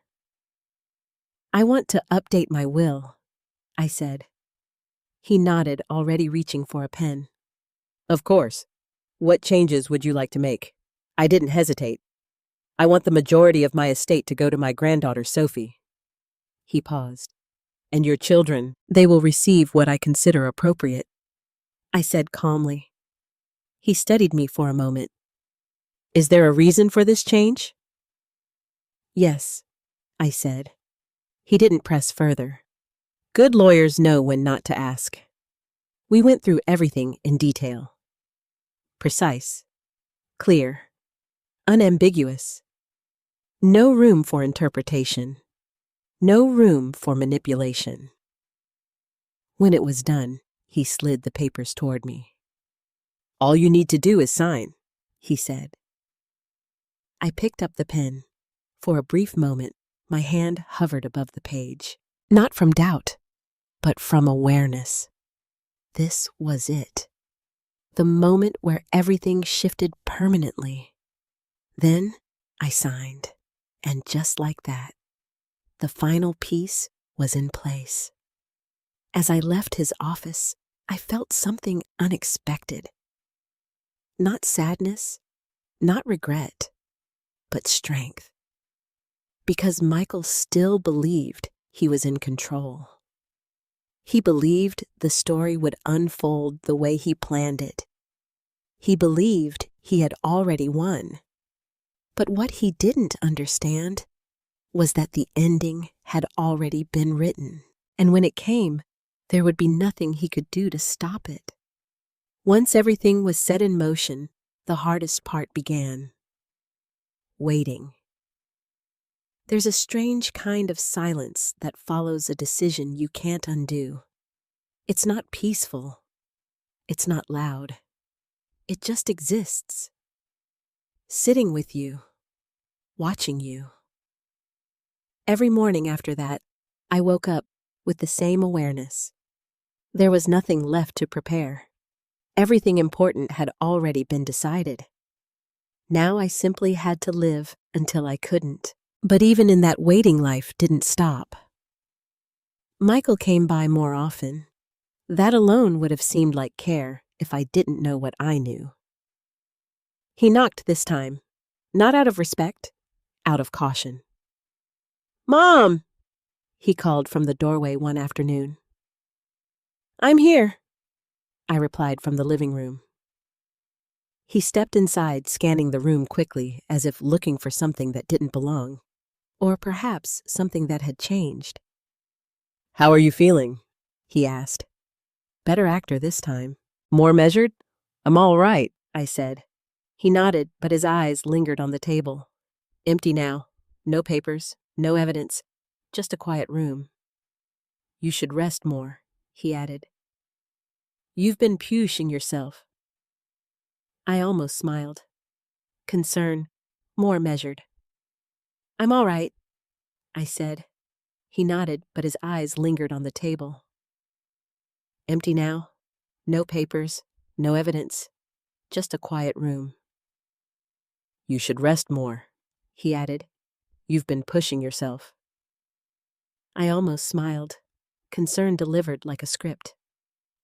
"I want to update my will," I said. He nodded, already reaching for a pen. "Of course. What changes would you like to make?" I didn't hesitate. "I want the majority of my estate to go to my granddaughter, Sophie." He paused. "And your children, they will receive what I consider appropriate," I said calmly. He studied me for a moment. "Is there a reason for this change?" "Yes," I said. He didn't press further. Good lawyers know when not to ask. We went through everything in detail. Precise, clear, unambiguous. No room for interpretation. No room for manipulation. When it was done, he slid the papers toward me. "All you need to do is sign," he said. I picked up the pen. For a brief moment, my hand hovered above the page. Not from doubt, but from awareness. This was it. The moment where everything shifted permanently. Then I signed, and just like that, the final piece was in place. As I left his office, I felt something unexpected. Not sadness, not regret, but strength. Because Michael still believed he was in control. He believed the story would unfold the way he planned it. He believed he had already won. But what he didn't understand was that the ending had already been written, and when it came, there would be nothing he could do to stop it. Once everything was set in motion, the hardest part began. Waiting. There's a strange kind of silence that follows a decision you can't undo. It's not peaceful. It's not loud. It just exists. Sitting with you, watching you. Every morning after that, I woke up with the same awareness. There was nothing left to prepare. Everything important had already been decided. Now I simply had to live until I couldn't. But even in that waiting life didn't stop. Michael came by more often. That alone would have seemed like care if I didn't know what I knew. He knocked this time, not out of respect, out of caution. "Mom!" he called from the doorway one afternoon. "I'm here," I replied from the living room. He stepped inside, scanning the room quickly, as if looking for something that didn't belong. Or perhaps something that had changed. "How are you feeling?" he asked. Better actor this time. "More measured?" "I'm all right," I said. He nodded, but his eyes lingered on the table. "Empty now. No papers, no evidence, just a quiet room." "You should rest more," he added. "You've been pushing yourself." I almost smiled. Concern, more measured. "I'm all right," I said. He nodded, but his eyes lingered on the table. "Empty now. No papers, no evidence, just a quiet room." "You should rest more," he added. "You've been pushing yourself." I almost smiled. Concern delivered like a script.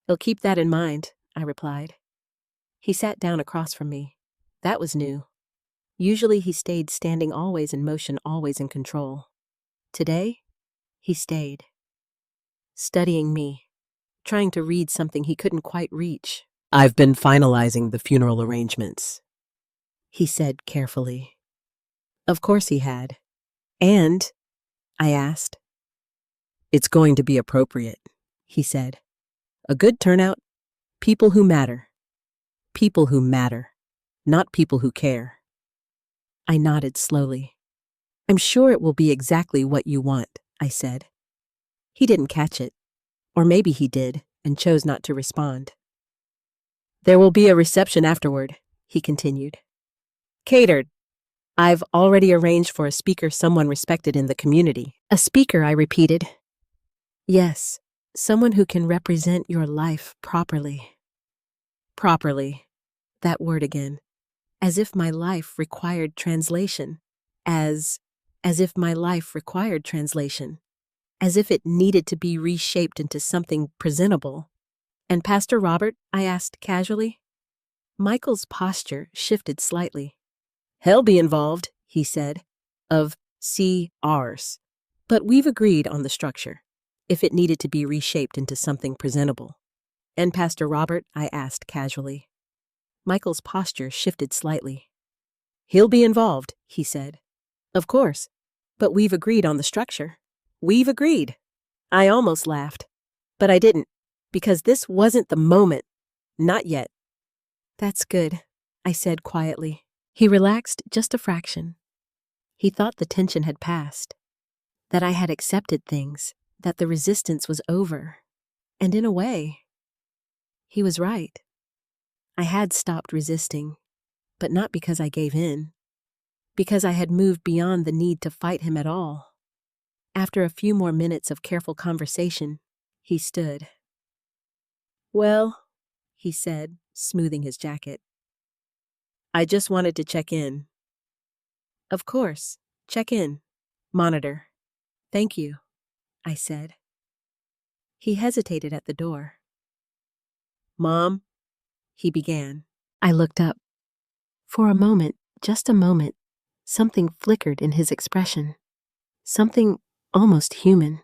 "I'll keep that in mind," I replied. He sat down across from me. That was new. Usually he stayed standing, always in motion, always in control. Today, he stayed, studying me, trying to read something he couldn't quite reach. "I've been finalizing the funeral arrangements," he said carefully. Of course he had. "And?" I asked. It's going to be appropriate, he said. A good turnout, people who matter. People who matter, not people who care. I nodded slowly. I'm sure it will be exactly what you want, I said. He didn't catch it. Or maybe he did and chose not to respond. There will be a reception afterward, he continued. Catered. I've already arranged for a speaker someone respected in the community. A speaker, I repeated. Yes, someone who can represent your life properly. Properly. That word again. As if my life required translation. As if my life required translation. As if it needed to be reshaped into something presentable. And Pastor Robert? I asked casually. Michael's posture shifted slightly. He'll be involved, he said, of CRs. But we've agreed on the structure, if it needed to be reshaped into something presentable. And Pastor Robert? I asked casually. Michael's posture shifted slightly. He'll be involved, he said. Of course, but we've agreed on the structure. We've agreed. I almost laughed, but I didn't, because this wasn't the moment. Not yet. That's good, I said quietly. He relaxed just a fraction. He thought the tension had passed, that I had accepted things, that the resistance was over. And in a way, he was right. I had stopped resisting, but not because I gave in, because I had moved beyond the need to fight him at all. After a few more minutes of careful conversation, he stood. Well, he said, smoothing his jacket. I just wanted to check in. Of course, check in. Monitor. Thank you, I said. He hesitated at the door. Mom, he began. I looked up. For a moment, just a moment, something flickered in his expression. Something almost human.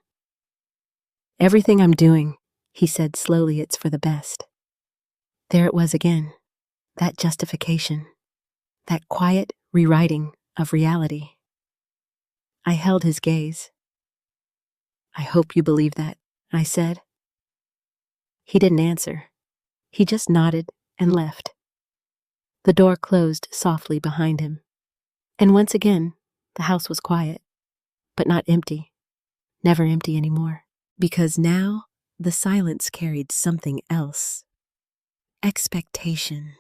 Everything I'm doing, he said slowly, it's for the best. There it was again, that justification, that quiet rewriting of reality. I held his gaze. I hope you believe that, I said. He didn't answer. He just nodded and left. The door closed softly behind him. And once again, the house was quiet, but not empty. Never empty anymore. Because now the silence carried something else. Expectation.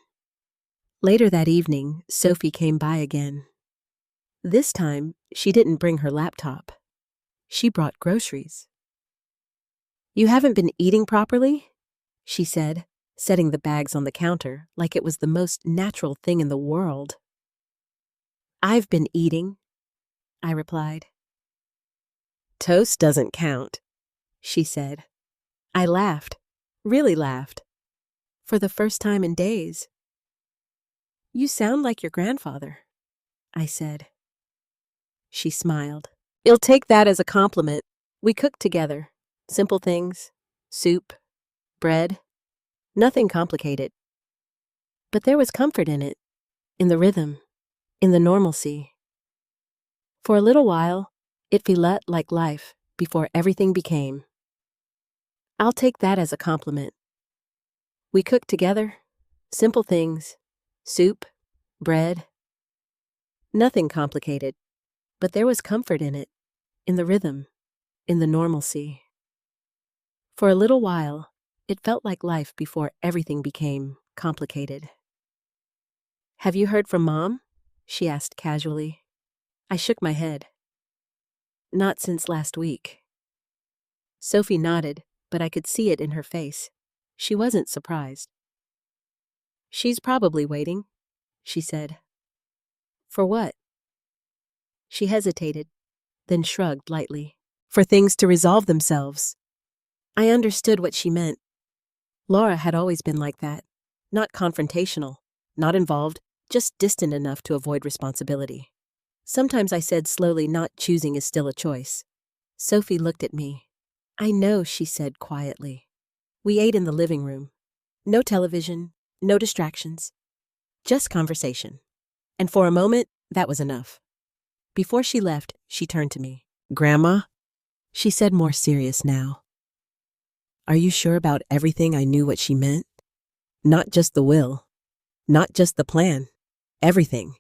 Later that evening, Sophie came by again. This time, she didn't bring her laptop. She brought groceries. You haven't been eating properly? She said, setting the bags on the counter like it was the most natural thing in the world. I've been eating, I replied. Toast doesn't count, she said. I laughed, really laughed, for the first time in days. You sound like your grandfather, I said. She smiled. You'll take that as a compliment. We cooked together. Simple things, soup, bread, nothing complicated. But there was comfort in it, in the rhythm, in the normalcy. For a little while, it felt like life before everything became. I'll take that as a compliment. We cooked together, simple things, soup, bread, nothing complicated, but there was comfort in it, in the rhythm, in the normalcy. For a little while, it felt like life before everything became complicated. Have you heard from Mom? She asked casually. I shook my head. Not since last week. Sophie nodded, but I could see it in her face. She wasn't surprised. She's probably waiting, she said. For what? She hesitated, then shrugged lightly. For things to resolve themselves. I understood what she meant. Laura had always been like that. Not confrontational, not involved, just distant enough to avoid responsibility. Sometimes I said slowly, not choosing is still a choice. Sophie looked at me. I know, she said quietly. We ate in the living room. No television, no distractions. Just conversation. And for a moment, that was enough. Before she left, she turned to me. Grandma? She said, more serious now. Are you sure about everything I knew what she meant? Not just the will. Not just the plan. Everything.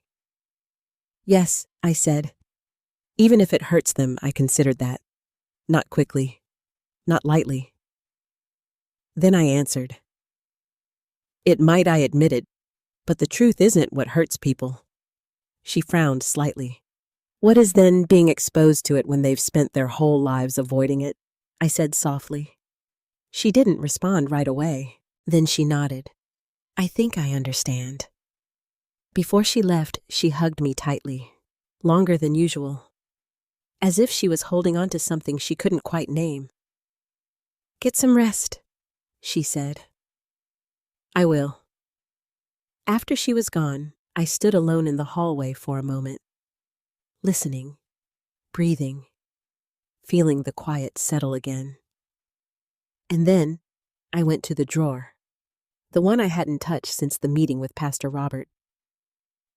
Yes, I said. Even if it hurts them, I considered that. Not quickly. Not lightly. Then I answered. It might, I admitted, but the truth isn't what hurts people. She frowned slightly. What is then being exposed to it when they've spent their whole lives avoiding it? I said softly. She didn't respond right away. Then she nodded. I think I understand. Before she left, she hugged me tightly, longer than usual, as if she was holding on to something she couldn't quite name. Get some rest, she said. I will. After she was gone, I stood alone in the hallway for a moment, listening, breathing, feeling the quiet settle again. And then I went to the drawer, the one I hadn't touched since the meeting with Pastor Robert.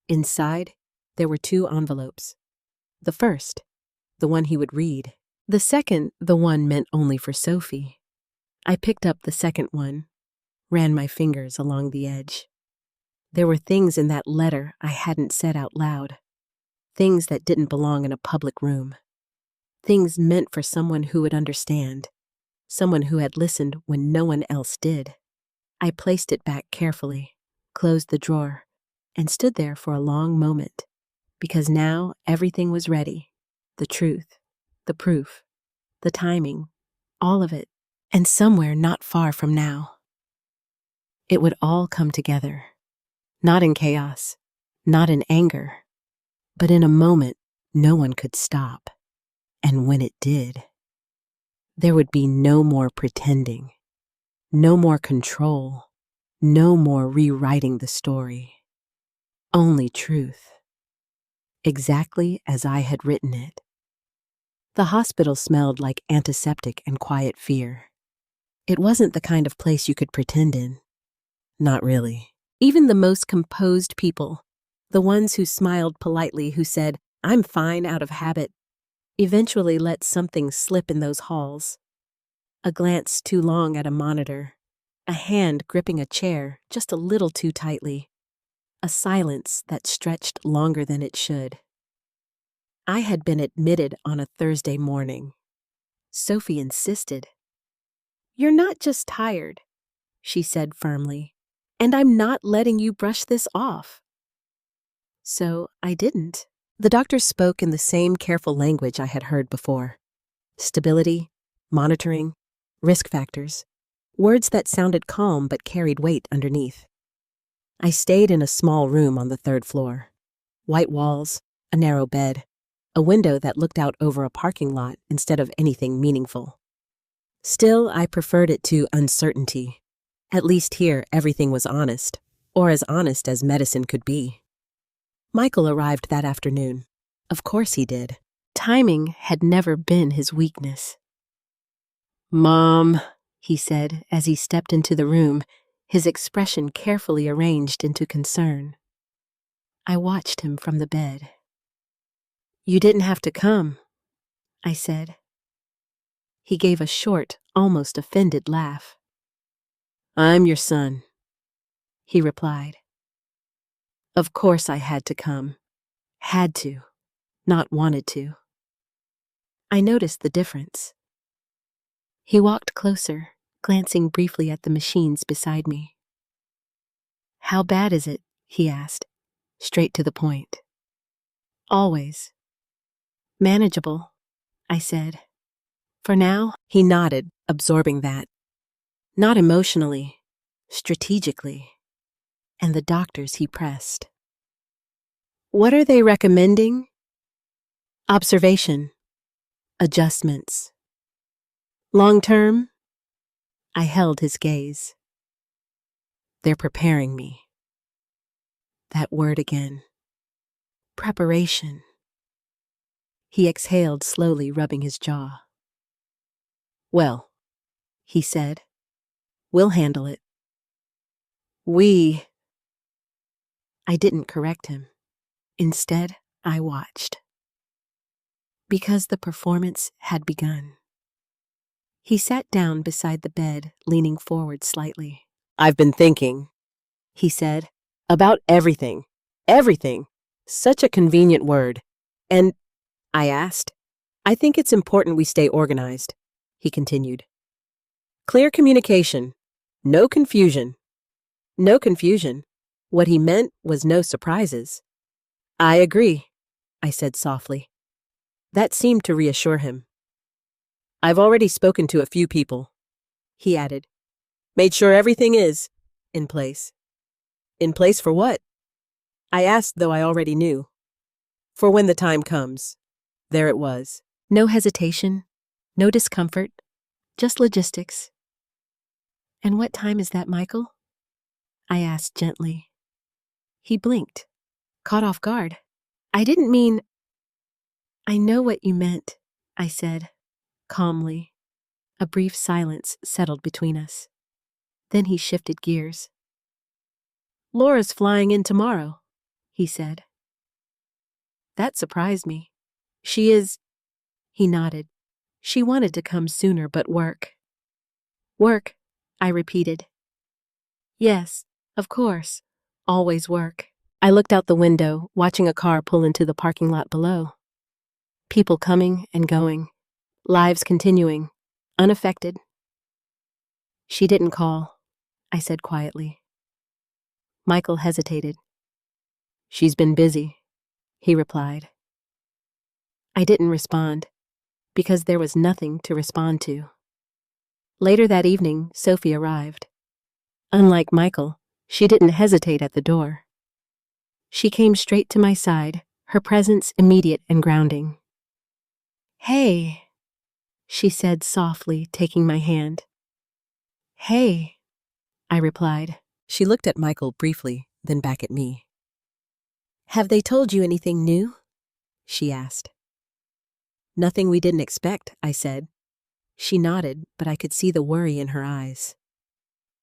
Inside, there were 2 envelopes. The first, the one he would read. The second, the one meant only for Sophie. I picked up the second one, ran my fingers along the edge. There were things in that letter I hadn't said out loud, things that didn't belong in a public room, things meant for someone who would understand, someone who had listened when no one else did. I placed it back carefully, closed the drawer, and stood there for a long moment, because now everything was ready. The truth, the proof, the timing, all of it, and somewhere not far from now, it would all come together, not in chaos, not in anger, but in a moment no one could stop. And when it did, there would be no more pretending, no more control, no more rewriting the story. Only truth, exactly as I had written it. The hospital smelled like antiseptic and quiet fear. It wasn't the kind of place you could pretend in. Not really. Even the most composed people, the ones who smiled politely, who said, I'm fine out of habit, eventually let something slip in those halls. A glance too long at a monitor, a hand gripping a chair just a little too tightly, a silence that stretched longer than it should. I had been admitted on a Thursday morning. Sophie insisted. You're not just tired, she said firmly, and I'm not letting you brush this off. So I didn't. The doctor spoke in the same careful language I had heard before. Stability, monitoring, risk factors, words that sounded calm but carried weight underneath. I stayed in a small room on the 3rd floor. White walls, a narrow bed, a window that looked out over a parking lot instead of anything meaningful. Still, I preferred it to uncertainty. At least here, everything was honest, or as honest as medicine could be. Michael arrived that afternoon. Of course he did. Timing had never been his weakness. Mom, he said as he stepped into the room, his expression carefully arranged into concern. I watched him from the bed. You didn't have to come, I said. He gave a short, almost offended laugh. I'm your son, he replied. Of course I had to come. Had to, not wanted to. I noticed the difference. He walked closer, glancing briefly at the machines beside me. How bad is it? He asked, straight to the point. Always. Manageable, I said. For now, he nodded, absorbing that. Not emotionally, strategically. And the doctors he pressed. What are they recommending? Observation. Adjustments. Long term? I held his gaze. They're preparing me. That word again. Preparation. He exhaled slowly, rubbing his jaw. Well, he said, we'll handle it. I didn't correct him. Instead, I watched. Because the performance had begun. He sat down beside the bed, leaning forward slightly. "I've been thinking," he said, "about everything. Everything. Such a convenient word. And," I asked, "I think it's important we stay organized," he continued. "Clear communication. No confusion." No confusion. What he meant was no surprises. "I agree," I said softly. That seemed to reassure him. "I've already spoken to a few people," he added. "Made sure everything is in place." "In place for what?" I asked, though I already knew. "For when the time comes." There it was. No hesitation, no discomfort, just logistics. "And what time is that, Michael?" I asked gently. He blinked, caught off guard. "I didn't mean—" "I know what you meant," I said, calmly. A brief silence settled between us. Then he shifted gears. "Laura's flying in tomorrow," he said. That surprised me. "She is—" He nodded. "She wanted to come sooner, but work." "Work," I repeated. "Yes, of course. Always work." I looked out the window, watching a car pull into the parking lot below. People coming and going. Lives continuing, unaffected. "She didn't call," I said quietly. Michael hesitated. "She's been busy," he replied. I didn't respond, because there was nothing to respond to. Later that evening, Sophie arrived. Unlike Michael, she didn't hesitate at the door. She came straight to my side, her presence immediate and grounding. "Hey," she said softly, taking my hand. "Hey," I replied. She looked at Michael briefly, then back at me. "Have they told you anything new?" she asked. "Nothing we didn't expect," I said. She nodded, but I could see the worry in her eyes.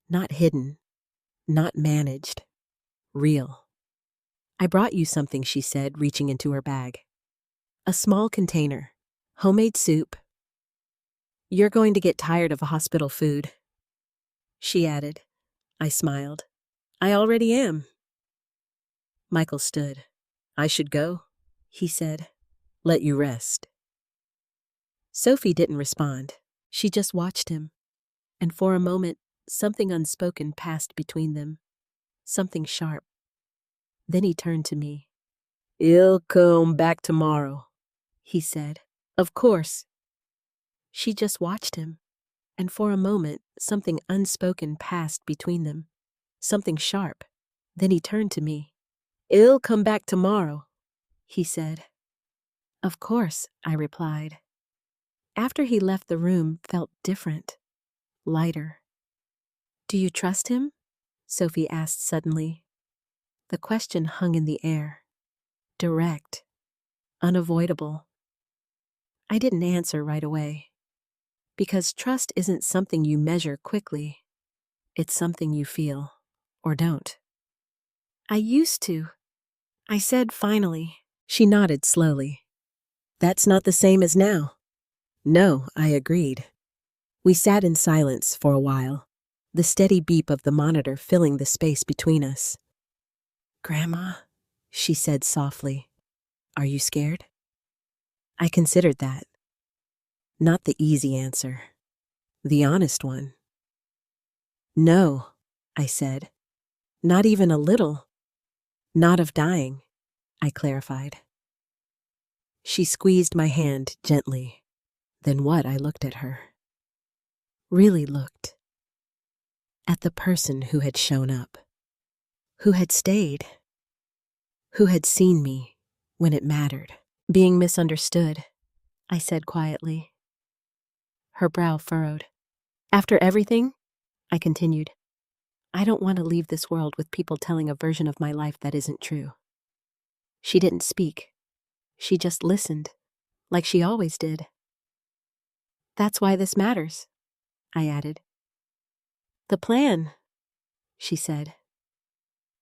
Not hidden, not managed, real. "I brought you something," she said, reaching into her bag. "A small container, homemade soup. You're going to get tired of hospital food," she added. I smiled. "I already am." Michael stood. "I should go," he said. "Let you rest." Sophie didn't respond. She just watched him. And for a moment, something unspoken passed between them. Something sharp. Then he turned to me. "He'll come back tomorrow," he said. "Of course." She just watched him. And for a moment, something unspoken passed between them. Something sharp. Then he turned to me. "He'll come back tomorrow," he said. "Of course," I replied. After he left, the room felt different, lighter. "Do you trust him?" Sophie asked suddenly. The question hung in the air. Direct. Unavoidable. I didn't answer right away. Because trust isn't something you measure quickly. It's something you feel, or don't. "I used to," I said finally. She nodded slowly. "That's not the same as now." "No," I agreed. We sat in silence for a while, the steady beep of the monitor filling the space between us. "Grandma," she said softly, "are you scared?" I considered that. Not the easy answer. The honest one. "No," I said. "Not even a little. Not of dying," I clarified. She squeezed my hand gently. Then what? I looked at her. Really looked. At the person who had shown up. Who had stayed. Who had seen me when it mattered. "Being misunderstood," I said quietly. Her brow furrowed. "After everything," I continued, "I don't want to leave this world with people telling a version of my life that isn't true." She didn't speak. She just listened, like she always did. "That's why this matters," I added. "The plan," she said.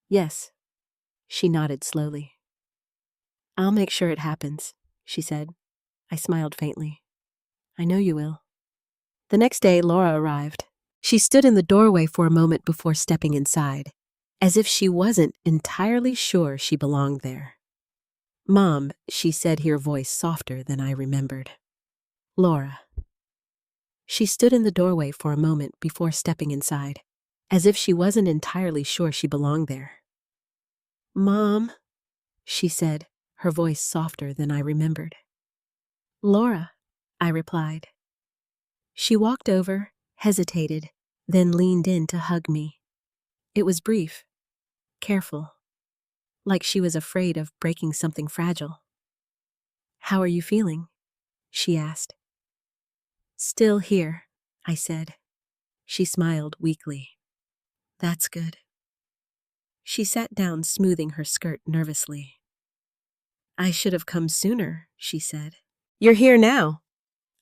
"Yes," she nodded slowly. "I'll make sure it happens," she said. I smiled faintly. "I know you will." The next day, Laura arrived. She stood in the doorway for a moment before stepping inside, as if she wasn't entirely sure she belonged there. "Mom," she said, her voice softer than I remembered. "Laura." She stood in the doorway for a moment before stepping inside, as if she wasn't entirely sure she belonged there. "Mom," she said, her voice softer than I remembered. "Laura," I replied. She walked over, hesitated, then leaned in to hug me. It was brief, careful, like she was afraid of breaking something fragile. "How are you feeling?" she asked. "Still here," I said. She smiled weakly. "That's good." She sat down, smoothing her skirt nervously. "I should have come sooner," she said. "You're here now,"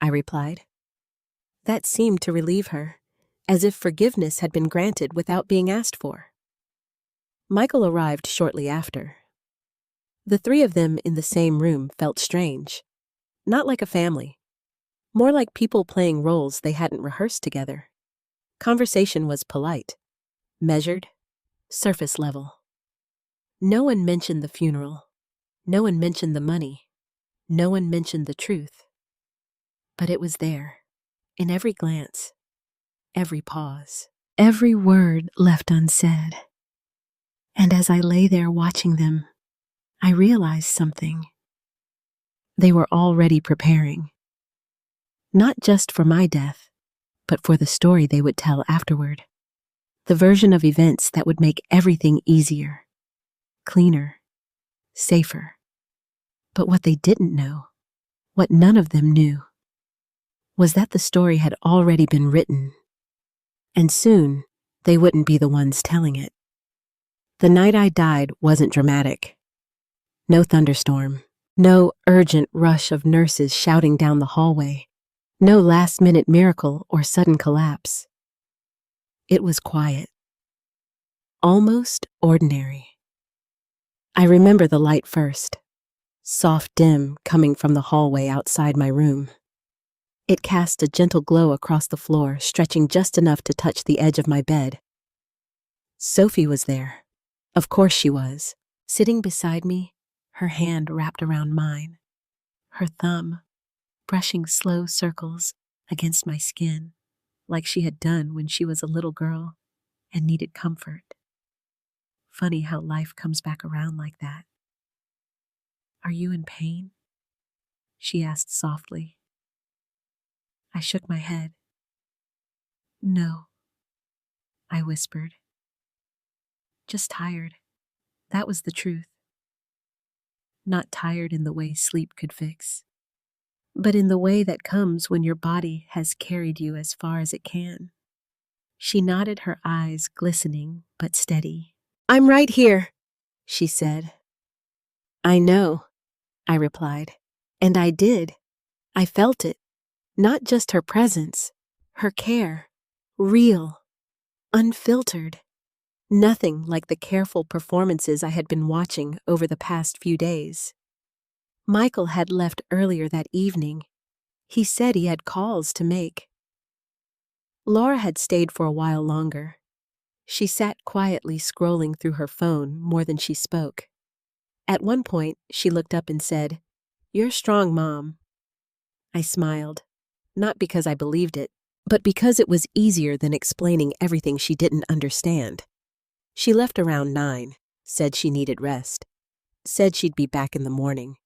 I replied. That seemed to relieve her, as if forgiveness had been granted without being asked for. Michael arrived shortly after. The three of them in the same room felt strange. Not like a family. More like people playing roles they hadn't rehearsed together. Conversation was polite, measured, surface level. No one mentioned the funeral. No one mentioned the money. No one mentioned the truth. But it was there, in every glance, every pause, every word left unsaid. And as I lay there watching them, I realized something. They were already preparing. Not just for my death, but for the story they would tell afterward. The version of events that would make everything easier, cleaner, safer. But what they didn't know, what none of them knew, was that the story had already been written, and soon they wouldn't be the ones telling it. The night I died wasn't dramatic. No thunderstorm, no urgent rush of nurses shouting down the hallway, no last-minute miracle or sudden collapse. It was quiet, almost ordinary. I remember the light first, soft dim coming from the hallway outside my room. It cast a gentle glow across the floor, stretching just enough to touch the edge of my bed. Sophie was there. Of course she was, sitting beside me, her hand wrapped around mine, her thumb brushing slow circles against my skin, like she had done when she was a little girl and needed comfort. Funny how life comes back around like that. "Are you in pain?" she asked softly. I shook my head. "No," I whispered. "Just tired." That was the truth. Not tired in the way sleep could fix, but in the way that comes when your body has carried you as far as it can. She nodded, her eyes glistening but steady. "I'm right here," she said. "I know," I replied. And I did. I felt it. Not just her presence, her care. Real. Unfiltered. Nothing like the careful performances I had been watching over the past few days. Michael had left earlier that evening. He said he had calls to make. Laura had stayed for a while longer. She sat quietly scrolling through her phone more than she spoke. At one point, she looked up and said, "You're strong, Mom." I smiled, not because I believed it, but because it was easier than explaining everything she didn't understand. She left around 9, said she needed rest, said she'd be back in the morning.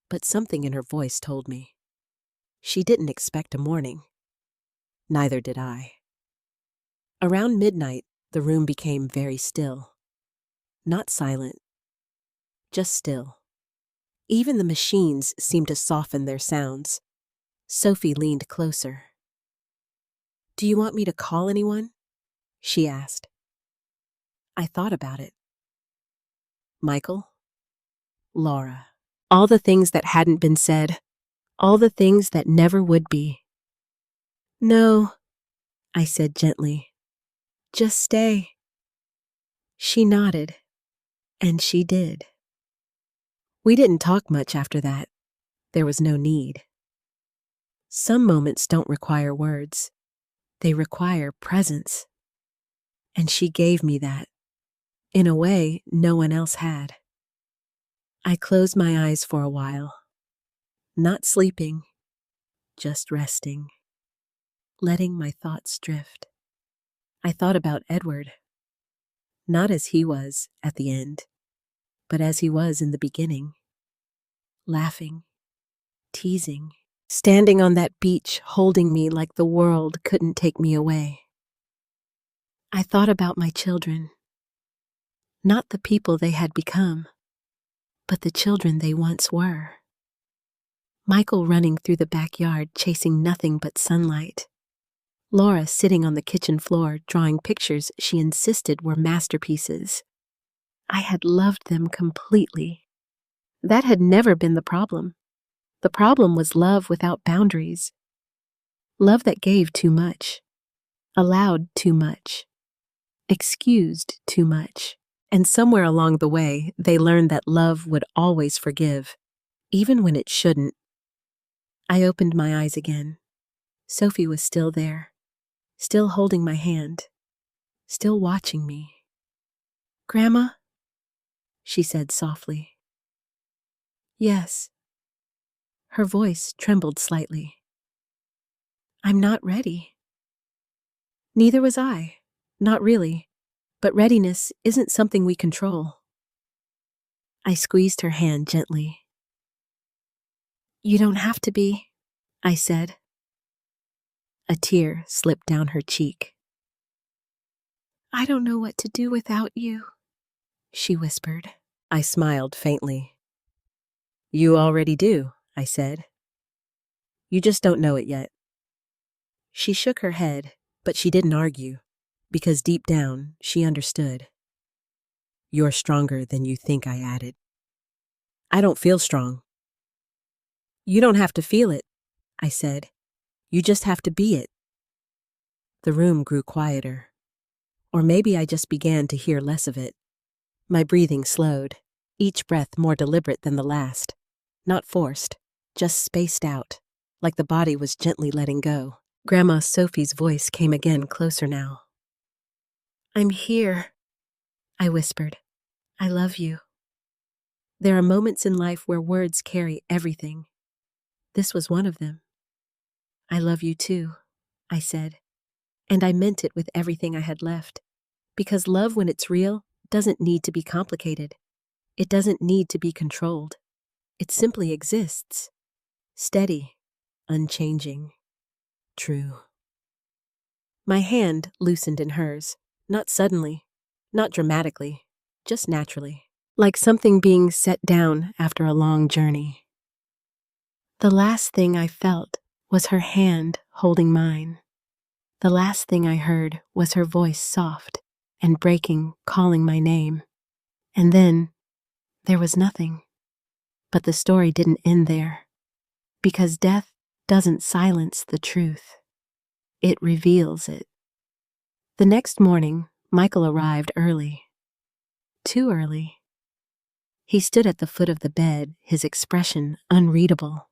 But something in her voice told me. She didn't expect a morning. Neither did I. Around midnight, the room became very still. Not silent, just still. Even the machines seemed to soften their sounds. Sophie leaned closer. "Do you want me to call anyone?" she asked. I thought about it. Michael, Laura, all the things that hadn't been said, all the things that never would be. "No," I said gently. "Just stay." She nodded, and she did. We didn't talk much after that. There was no need. Some moments don't require words. They require presence. And she gave me that, in a way no one else had. I closed my eyes for a while, not sleeping, just resting, letting my thoughts drift. I thought about Edward, not as he was at the end, but as he was in the beginning, laughing, teasing, standing on that beach holding me like the world couldn't take me away. I thought about my children, not the people they had become, but the children they once were. Michael running through the backyard chasing nothing but sunlight. Laura sitting on the kitchen floor drawing pictures she insisted were masterpieces. I had loved them completely. That had never been the problem. The problem was love without boundaries. Love that gave too much, allowed too much, excused too much. And somewhere along the way, they learned that love would always forgive, even when it shouldn't. I opened my eyes again. Sophie was still there, still holding my hand, still watching me. "Grandma?" she said softly. "Yes." Her voice trembled slightly. "I'm not ready." Neither was I, not really, but readiness isn't something we control. I squeezed her hand gently. "You don't have to be," I said. A tear slipped down her cheek. "I don't know what to do without you," she whispered. I smiled faintly. "You already do," I said. "You just don't know it yet." She shook her head, but she didn't argue, because deep down, she understood. "You're stronger than you think," I added. "I don't feel strong." "You don't have to feel it," I said. "You just have to be it." The room grew quieter. Or maybe I just began to hear less of it. My breathing slowed, each breath more deliberate than the last. Not forced, just spaced out, like the body was gently letting go. Grandma Sophie's voice came again, closer now. "I'm here," I whispered. "I love you." There are moments in life where words carry everything. This was one of them. "I love you too," I said, and I meant it with everything I had left. Because love, when it's real, doesn't need to be complicated. It doesn't need to be controlled. It simply exists. Steady, unchanging, true. My hand loosened in hers, not suddenly, not dramatically, just naturally, like something being set down after a long journey. The last thing I felt was her hand holding mine. The last thing I heard was her voice soft and breaking, calling my name. And then there was nothing. But the story didn't end there, because death doesn't silence the truth. It reveals it. The next morning, Michael arrived early. Too early. He stood at the foot of the bed, his expression unreadable.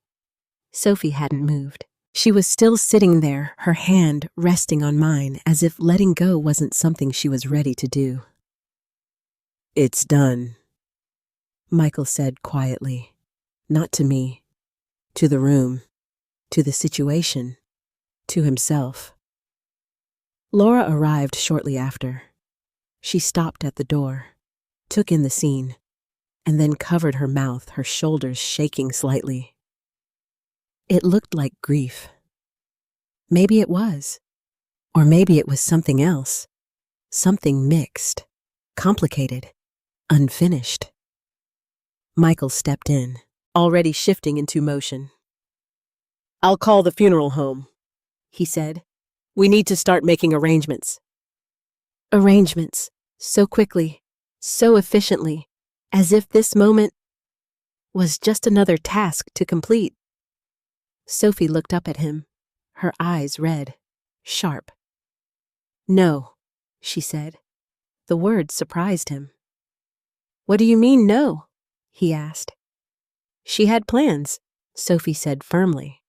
Sophie hadn't moved. She was still sitting there, her hand resting on mine, as if letting go wasn't something she was ready to do. "It's done," Michael said quietly. Not to me, to the room, to the situation, to himself. Laura arrived shortly after. She stopped at the door, took in the scene, and then covered her mouth, her shoulders shaking slightly. It looked like grief. Maybe it was. Or maybe it was something else. Something mixed, complicated, unfinished. Michael stepped in, already shifting into motion. "I'll call the funeral home," he said. "We need to start making arrangements." Arrangements, so quickly, so efficiently, as if this moment was just another task to complete. Sophie looked up at him, her eyes red, sharp. "No," she said. The word surprised him. "What do you mean, no?" he asked. "She had plans," Sophie said firmly.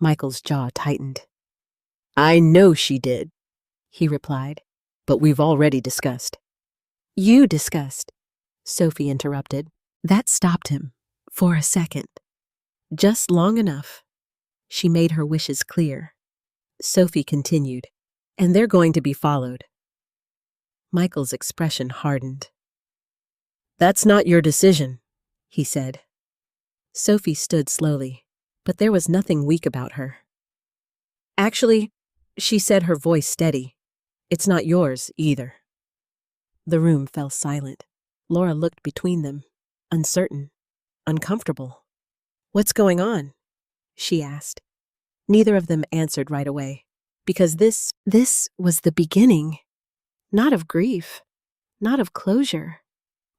Michael's jaw tightened. I know she did, he replied, but we've already discussed. You discussed, Sophie interrupted. That stopped him, for a second. Just long enough. She made her wishes clear. Sophie continued, and they're going to be followed. Michael's expression hardened. That's not your decision, he said. Sophie stood slowly, but there was nothing weak about her. Actually, she said, her voice steady, it's not yours either. The room fell silent. Laura looked between them, uncertain, uncomfortable. What's going on? She asked. Neither of them answered right away, because this was the beginning, not of grief, not of closure,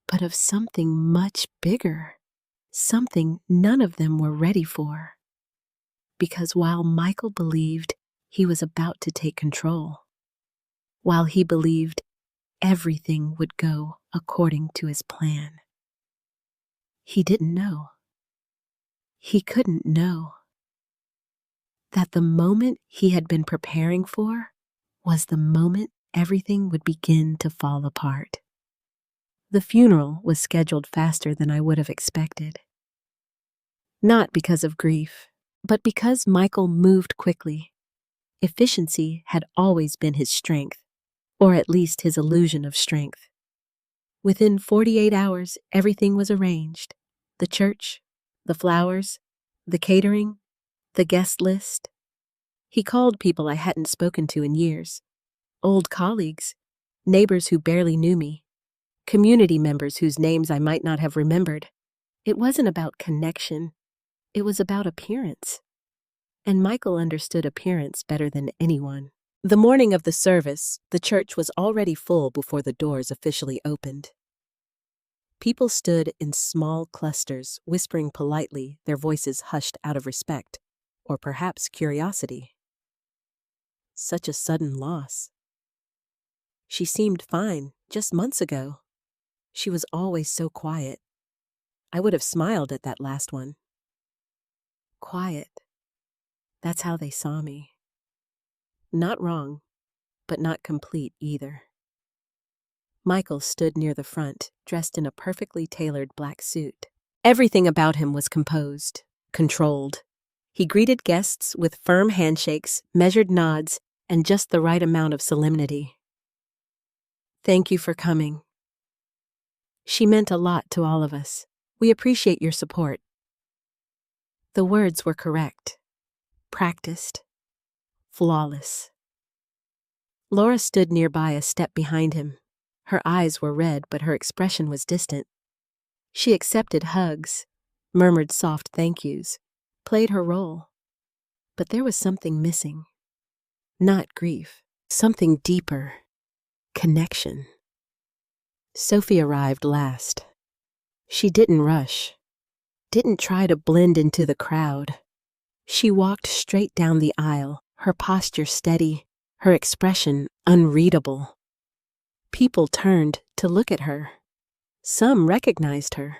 but of something much bigger, something none of them were ready for. Because while Michael believed he was about to take control, while he believed everything would go according to his plan, he didn't know. He couldn't know that the moment he had been preparing for was the moment everything would begin to fall apart. The funeral was scheduled faster than I would have expected. Not because of grief, but because Michael moved quickly. Efficiency had always been his strength, or at least his illusion of strength. Within 48 hours, everything was arranged. The church, the flowers, the catering, the guest list. He called people I hadn't spoken to in years, old colleagues, neighbors who barely knew me, community members whose names I might not have remembered. It wasn't about connection. It was about appearance. And Michael understood appearance better than anyone. The morning of the service, the church was already full before the doors officially opened. People stood in small clusters, whispering politely, their voices hushed out of respect, or perhaps curiosity. Such a sudden loss. She seemed fine just months ago. She was always so quiet. I would have smiled at that last one. Quiet. That's how they saw me. Not wrong, but not complete either. Michael stood near the front, dressed in a perfectly tailored black suit. Everything about him was composed, controlled. He greeted guests with firm handshakes, measured nods, and just the right amount of solemnity. Thank you for coming. She meant a lot to all of us. We appreciate your support. The words were correct, practiced, flawless. Laura stood nearby, a step behind him. Her eyes were red, but her expression was distant. She accepted hugs, murmured soft thank yous, played her role. But there was something missing. Not grief, something deeper. Connection. Sophie arrived last. She didn't rush, didn't try to blend into the crowd. She walked straight down the aisle, her posture steady, her expression unreadable. People turned to look at her. Some recognized her.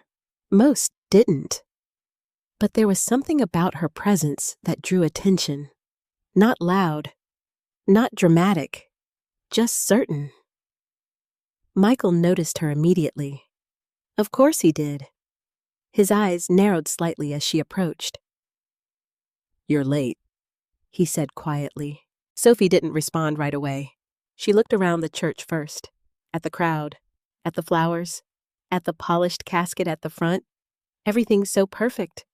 Most didn't. But there was something about her presence that drew attention. Not loud, not dramatic, just certain. Michael noticed her immediately. Of course he did. His eyes narrowed slightly as she approached. You're late, he said quietly. Sophie didn't respond right away. She looked around the church first, at the crowd, at the flowers, at the polished casket at the front. Everything so perfect,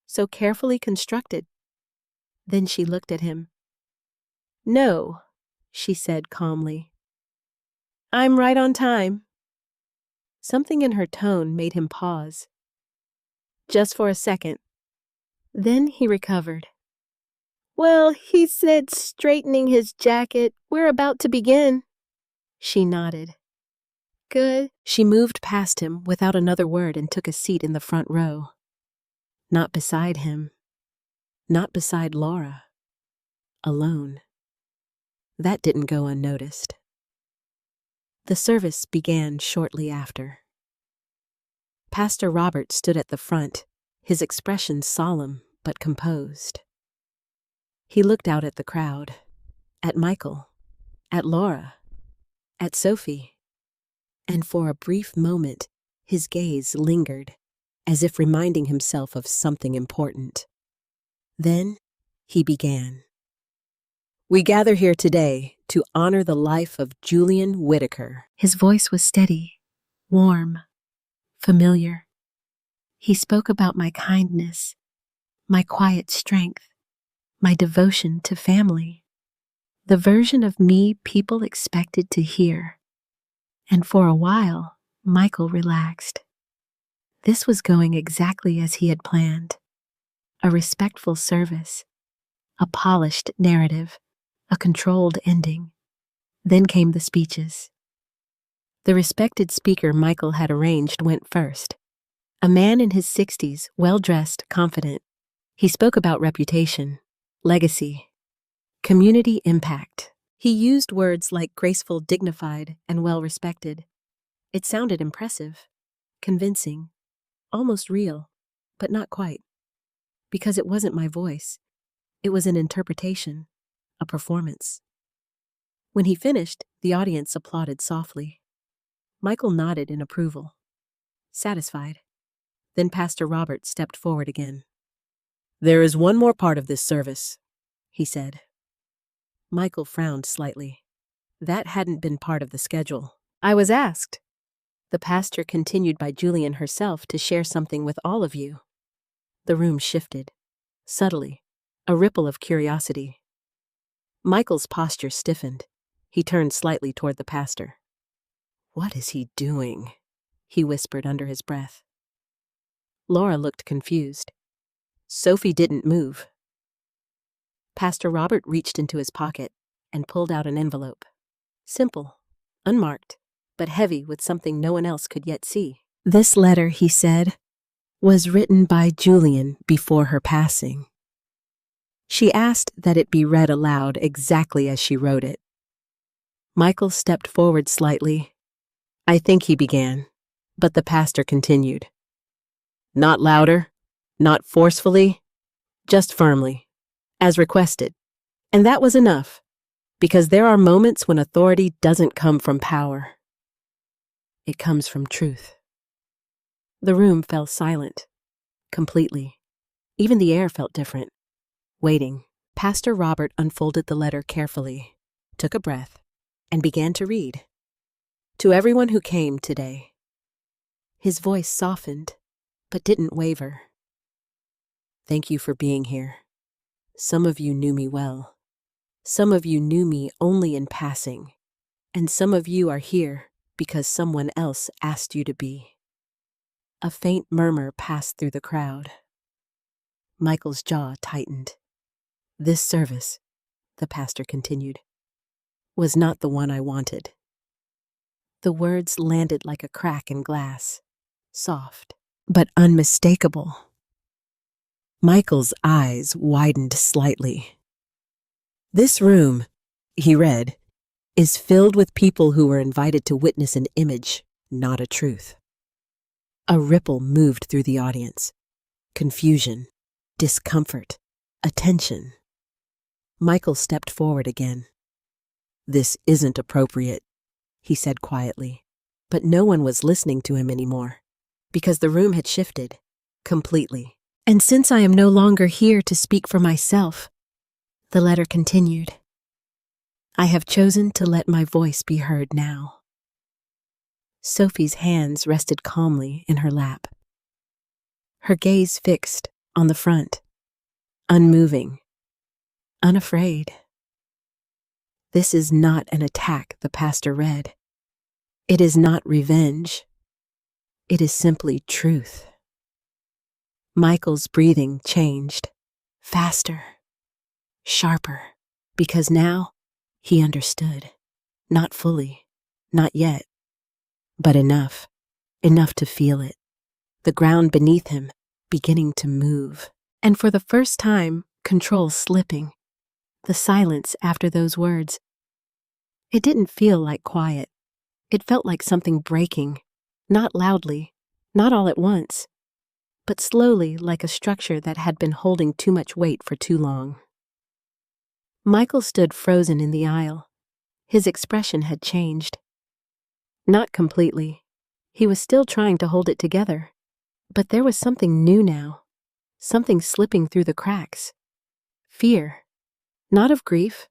so carefully constructed. Then she looked at him. No, she said calmly. I'm right on time. Something in her tone made him pause. Just for a second. Then he recovered. Well, he said, straightening his jacket, we're about to begin. She nodded. Good. She moved past him without another word and took a seat in the front row. Not beside him. Not beside Laura. Alone. That didn't go unnoticed. The service began shortly after. Pastor Robert stood at the front, his expression solemn but composed. He looked out at the crowd, at Michael, at Laura, at Sophie, and for a brief moment, his gaze lingered, as if reminding himself of something important. Then he began. We gather here today to honor the life of Julian Whitaker. His voice was steady, warm, familiar. He spoke about my kindness, my quiet strength, my devotion to family, the version of me people expected to hear. And for a while, Michael relaxed. This was going exactly as he had planned. A respectful service, a polished narrative, a controlled ending. Then came the speeches. The respected speaker Michael had arranged went first. A man in his 60s, well-dressed, confident. He spoke about reputation, legacy, community impact. He used words like graceful, dignified, and well-respected. It sounded impressive, convincing, almost real, but not quite. Because it wasn't my voice. It was an interpretation, a performance. When he finished, the audience applauded softly. Michael nodded in approval, satisfied. Then Pastor Robert stepped forward again. There is one more part of this service, he said. Michael frowned slightly. That hadn't been part of the schedule. I was asked. The pastor continued by Julian herself to share something with all of you. The room shifted, subtly, a ripple of curiosity. Michael's posture stiffened. He turned slightly toward the pastor. What is he doing? He whispered under his breath. Laura looked confused. Sophie didn't move. Pastor Robert reached into his pocket and pulled out an envelope. Simple, unmarked, but heavy with something no one else could yet see. This letter, he said, was written by Julian before her passing. She asked that it be read aloud exactly as she wrote it. Michael stepped forward slightly. I think he began, but the pastor continued. Not louder, not forcefully, just firmly, as requested. And that was enough, because there are moments when authority doesn't come from power. It comes from truth. The room fell silent, completely. Even the air felt different. Waiting, Pastor Robert unfolded the letter carefully, took a breath, and began to read. To everyone who came today. His voice softened, but didn't waver. Thank you for being here. Some of you knew me well. Some of you knew me only in passing. And some of you are here because someone else asked you to be. A faint murmur passed through the crowd. Michael's jaw tightened. This service, the pastor continued, was not the one I wanted. The words landed like a crack in glass, soft, but unmistakable. Michael's eyes widened slightly. This room, he read, is filled with people who were invited to witness an image, not a truth. A ripple moved through the audience. Confusion, discomfort, attention. Michael stepped forward again. This isn't appropriate, he said quietly. But no one was listening to him anymore, because the room had shifted, completely. And since I am no longer here to speak for myself, the letter continued, I have chosen to let my voice be heard now. Sophie's hands rested calmly in her lap. Her gaze fixed on the front, unmoving, unafraid. This is not an attack, the pastor read. It is not revenge. It is simply truth. Michael's breathing changed, faster, sharper, because now he understood. Not fully, not yet, but enough to feel it. The ground beneath him beginning to move, and for the first time, control slipping. The silence after those words. It didn't feel like quiet. It felt like something breaking, not loudly, not all at once, but slowly like a structure that had been holding too much weight for too long. Michael stood frozen in the aisle. His expression had changed. Not completely. He was still trying to hold it together. But there was something new now. Something slipping through the cracks. Fear. Not of grief,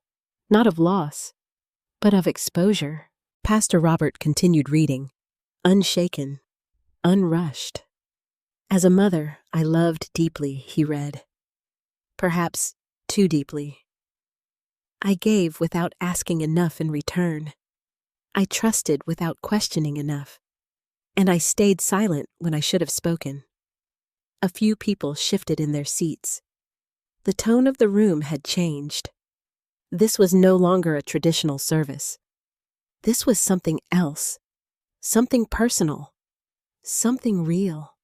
not of loss, but of exposure. Pastor Robert continued reading, unshaken, unrushed. As a mother, I loved deeply, he read. Perhaps too deeply. I gave without asking enough in return. I trusted without questioning enough. And I stayed silent when I should have spoken. A few people shifted in their seats. The tone of the room had changed. This was no longer a traditional service. This was something else. Something personal. Something real.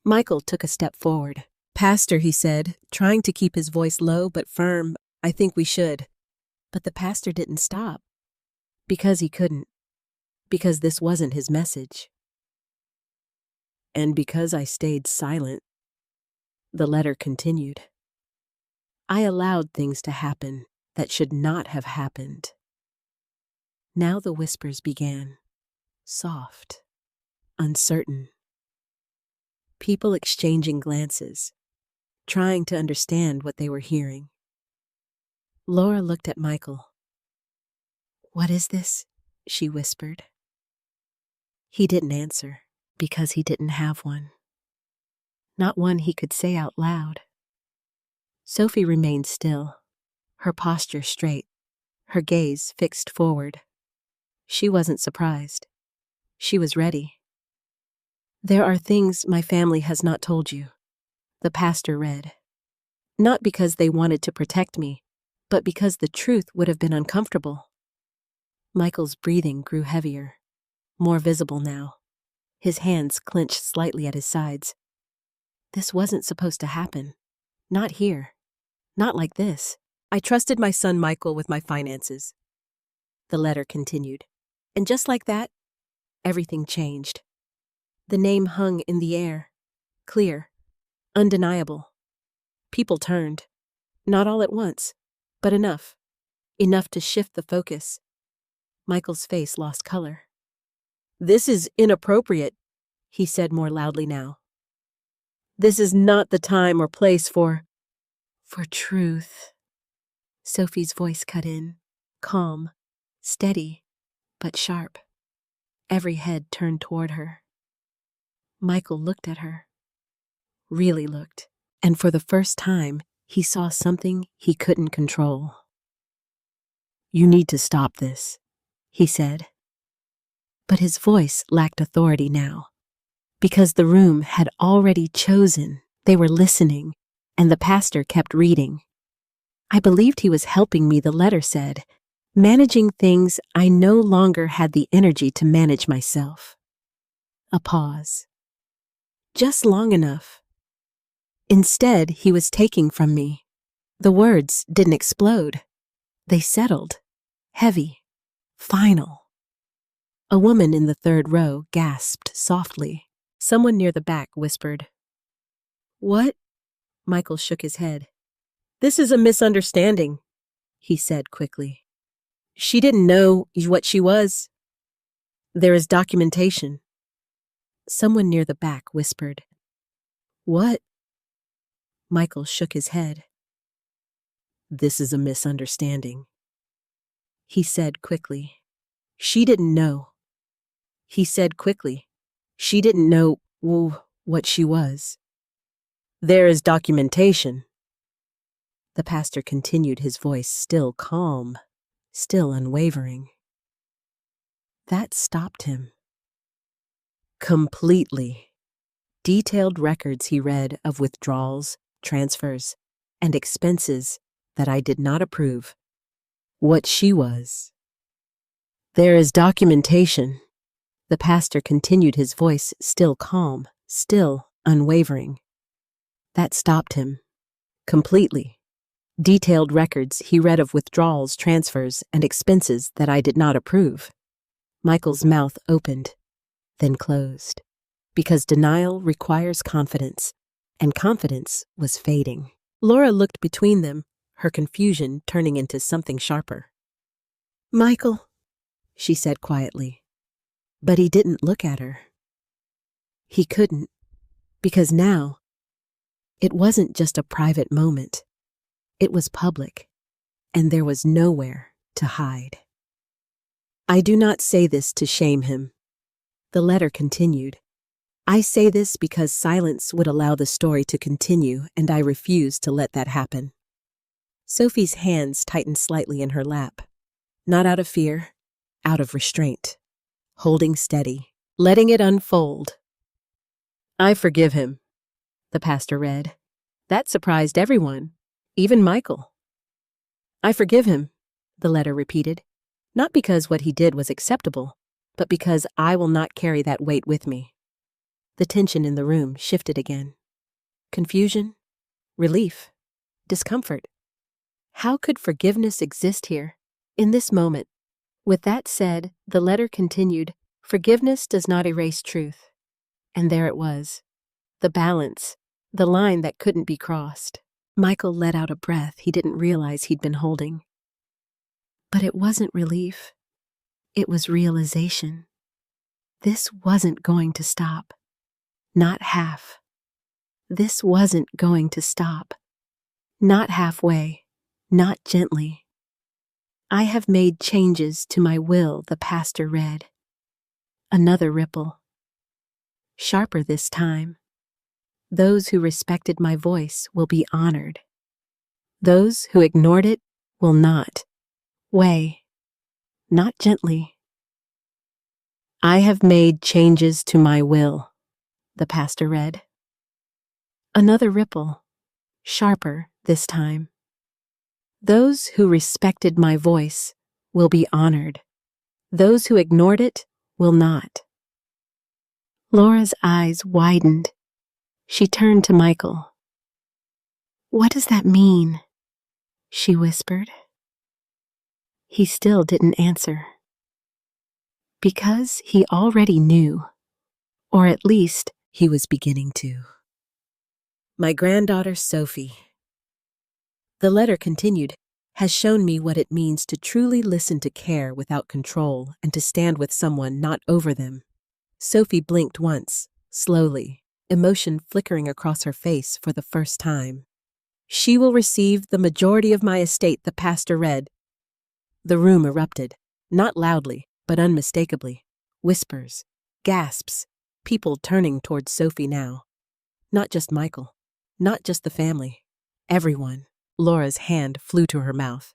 Michael took a step forward. Pastor, he said, trying to keep his voice low but firm, I think we should. But the pastor didn't stop. Because he couldn't. Because this wasn't his message. And because I stayed silent, the letter continued. I allowed things to happen that should not have happened. Now the whispers began, soft, uncertain. People exchanging glances, trying to understand what they were hearing. Laura looked at Michael. What is this? She whispered. He didn't answer because he didn't have one. Not one he could say out loud. Sophie remained still, her posture straight, her gaze fixed forward. She wasn't surprised. She was ready. There are things my family has not told you, the pastor read. Not because they wanted to protect me, but because the truth would have been uncomfortable. Michael's breathing grew heavier, more visible now. His hands clenched slightly at his sides. This wasn't supposed to happen. Not here. Not like this. I trusted my son Michael with my finances. The letter continued. And just like that, everything changed. The name hung in the air, clear, undeniable. People turned. Not all at once, but enough. Enough to shift the focus. Michael's face lost color. This is inappropriate, he said more loudly now. This is not the time or place for truth. Sophie's voice cut in, calm, steady, but sharp. Every head turned toward her. Michael looked at her. Really looked, and for the first time, he saw something he couldn't control. You need to stop this, he said. But his voice lacked authority now, because the room had already chosen. They were listening, and the pastor kept reading. I believed he was helping me, the letter said, managing things I no longer had the energy to manage myself. A pause. Just long enough. Instead, he was taking from me. The words didn't explode. They settled, heavy, final. A woman in the third row gasped softly. Someone near the back whispered, What? Michael shook his head. This is a misunderstanding, he said quickly. She didn't know what she was. There is documentation. Someone near the back whispered, What? Michael shook his head. This is a misunderstanding, he said quickly. She didn't know. He said quickly. She didn't know what she was. There is documentation. The pastor continued, his voice still calm, still unwavering. That stopped him. Completely. Detailed records he read of withdrawals, transfers, and expenses that I did not approve. What she was. There is documentation. The pastor continued, his voice still calm, still unwavering. That stopped him. Completely. Detailed records he read of withdrawals, transfers, and expenses that I did not approve. Michael's mouth opened, then closed, because denial requires confidence, and confidence was fading. Laura looked between them, her confusion turning into something sharper. "Michael," she said quietly. But he didn't look at her. He couldn't, because now it wasn't just a private moment. It was public, and there was nowhere to hide. "I do not say this to shame him," the letter continued. "I say this because silence would allow the story to continue, and I refuse to let that happen." Sophie's hands tightened slightly in her lap, not out of fear, out of restraint, holding steady, letting it unfold. "I forgive him," the pastor read. That surprised everyone, even Michael. "I forgive him," the letter repeated, "not because what he did was acceptable, but because I will not carry that weight with me." The tension in the room shifted again. Confusion, relief, discomfort. How could forgiveness exist here, in this moment? With that said, the letter continued, "Forgiveness does not erase truth." And there it was. The balance, the line that couldn't be crossed. Michael let out a breath he didn't realize he'd been holding. But it wasn't relief. It was realization. This wasn't going to stop. Not half. This wasn't going to stop. Not halfway. Not gently. "I have made changes to my will," the pastor read. Another ripple. Sharper this time. "Those who respected my voice will be honored. Those who ignored it will not. Weigh. Not gently." "I have made changes to my will," the pastor read. Another ripple. Sharper this time. "Those who respected my voice will be honored. Those who ignored it will not." Laura's eyes widened. She turned to Michael. "What does that mean?" she whispered. He still didn't answer. Because he already knew, or at least he was beginning to. "My granddaughter Sophie," the letter continued, "has shown me what it means to truly listen to care without control and to stand with someone not over them." Sophie blinked once, slowly, emotion flickering across her face for the first time. "She will receive the majority of my estate," the pastor read. The room erupted, not loudly, but unmistakably. Whispers, gasps, people turning towards Sophie now. Not just Michael, not just the family, everyone. Laura's hand flew to her mouth.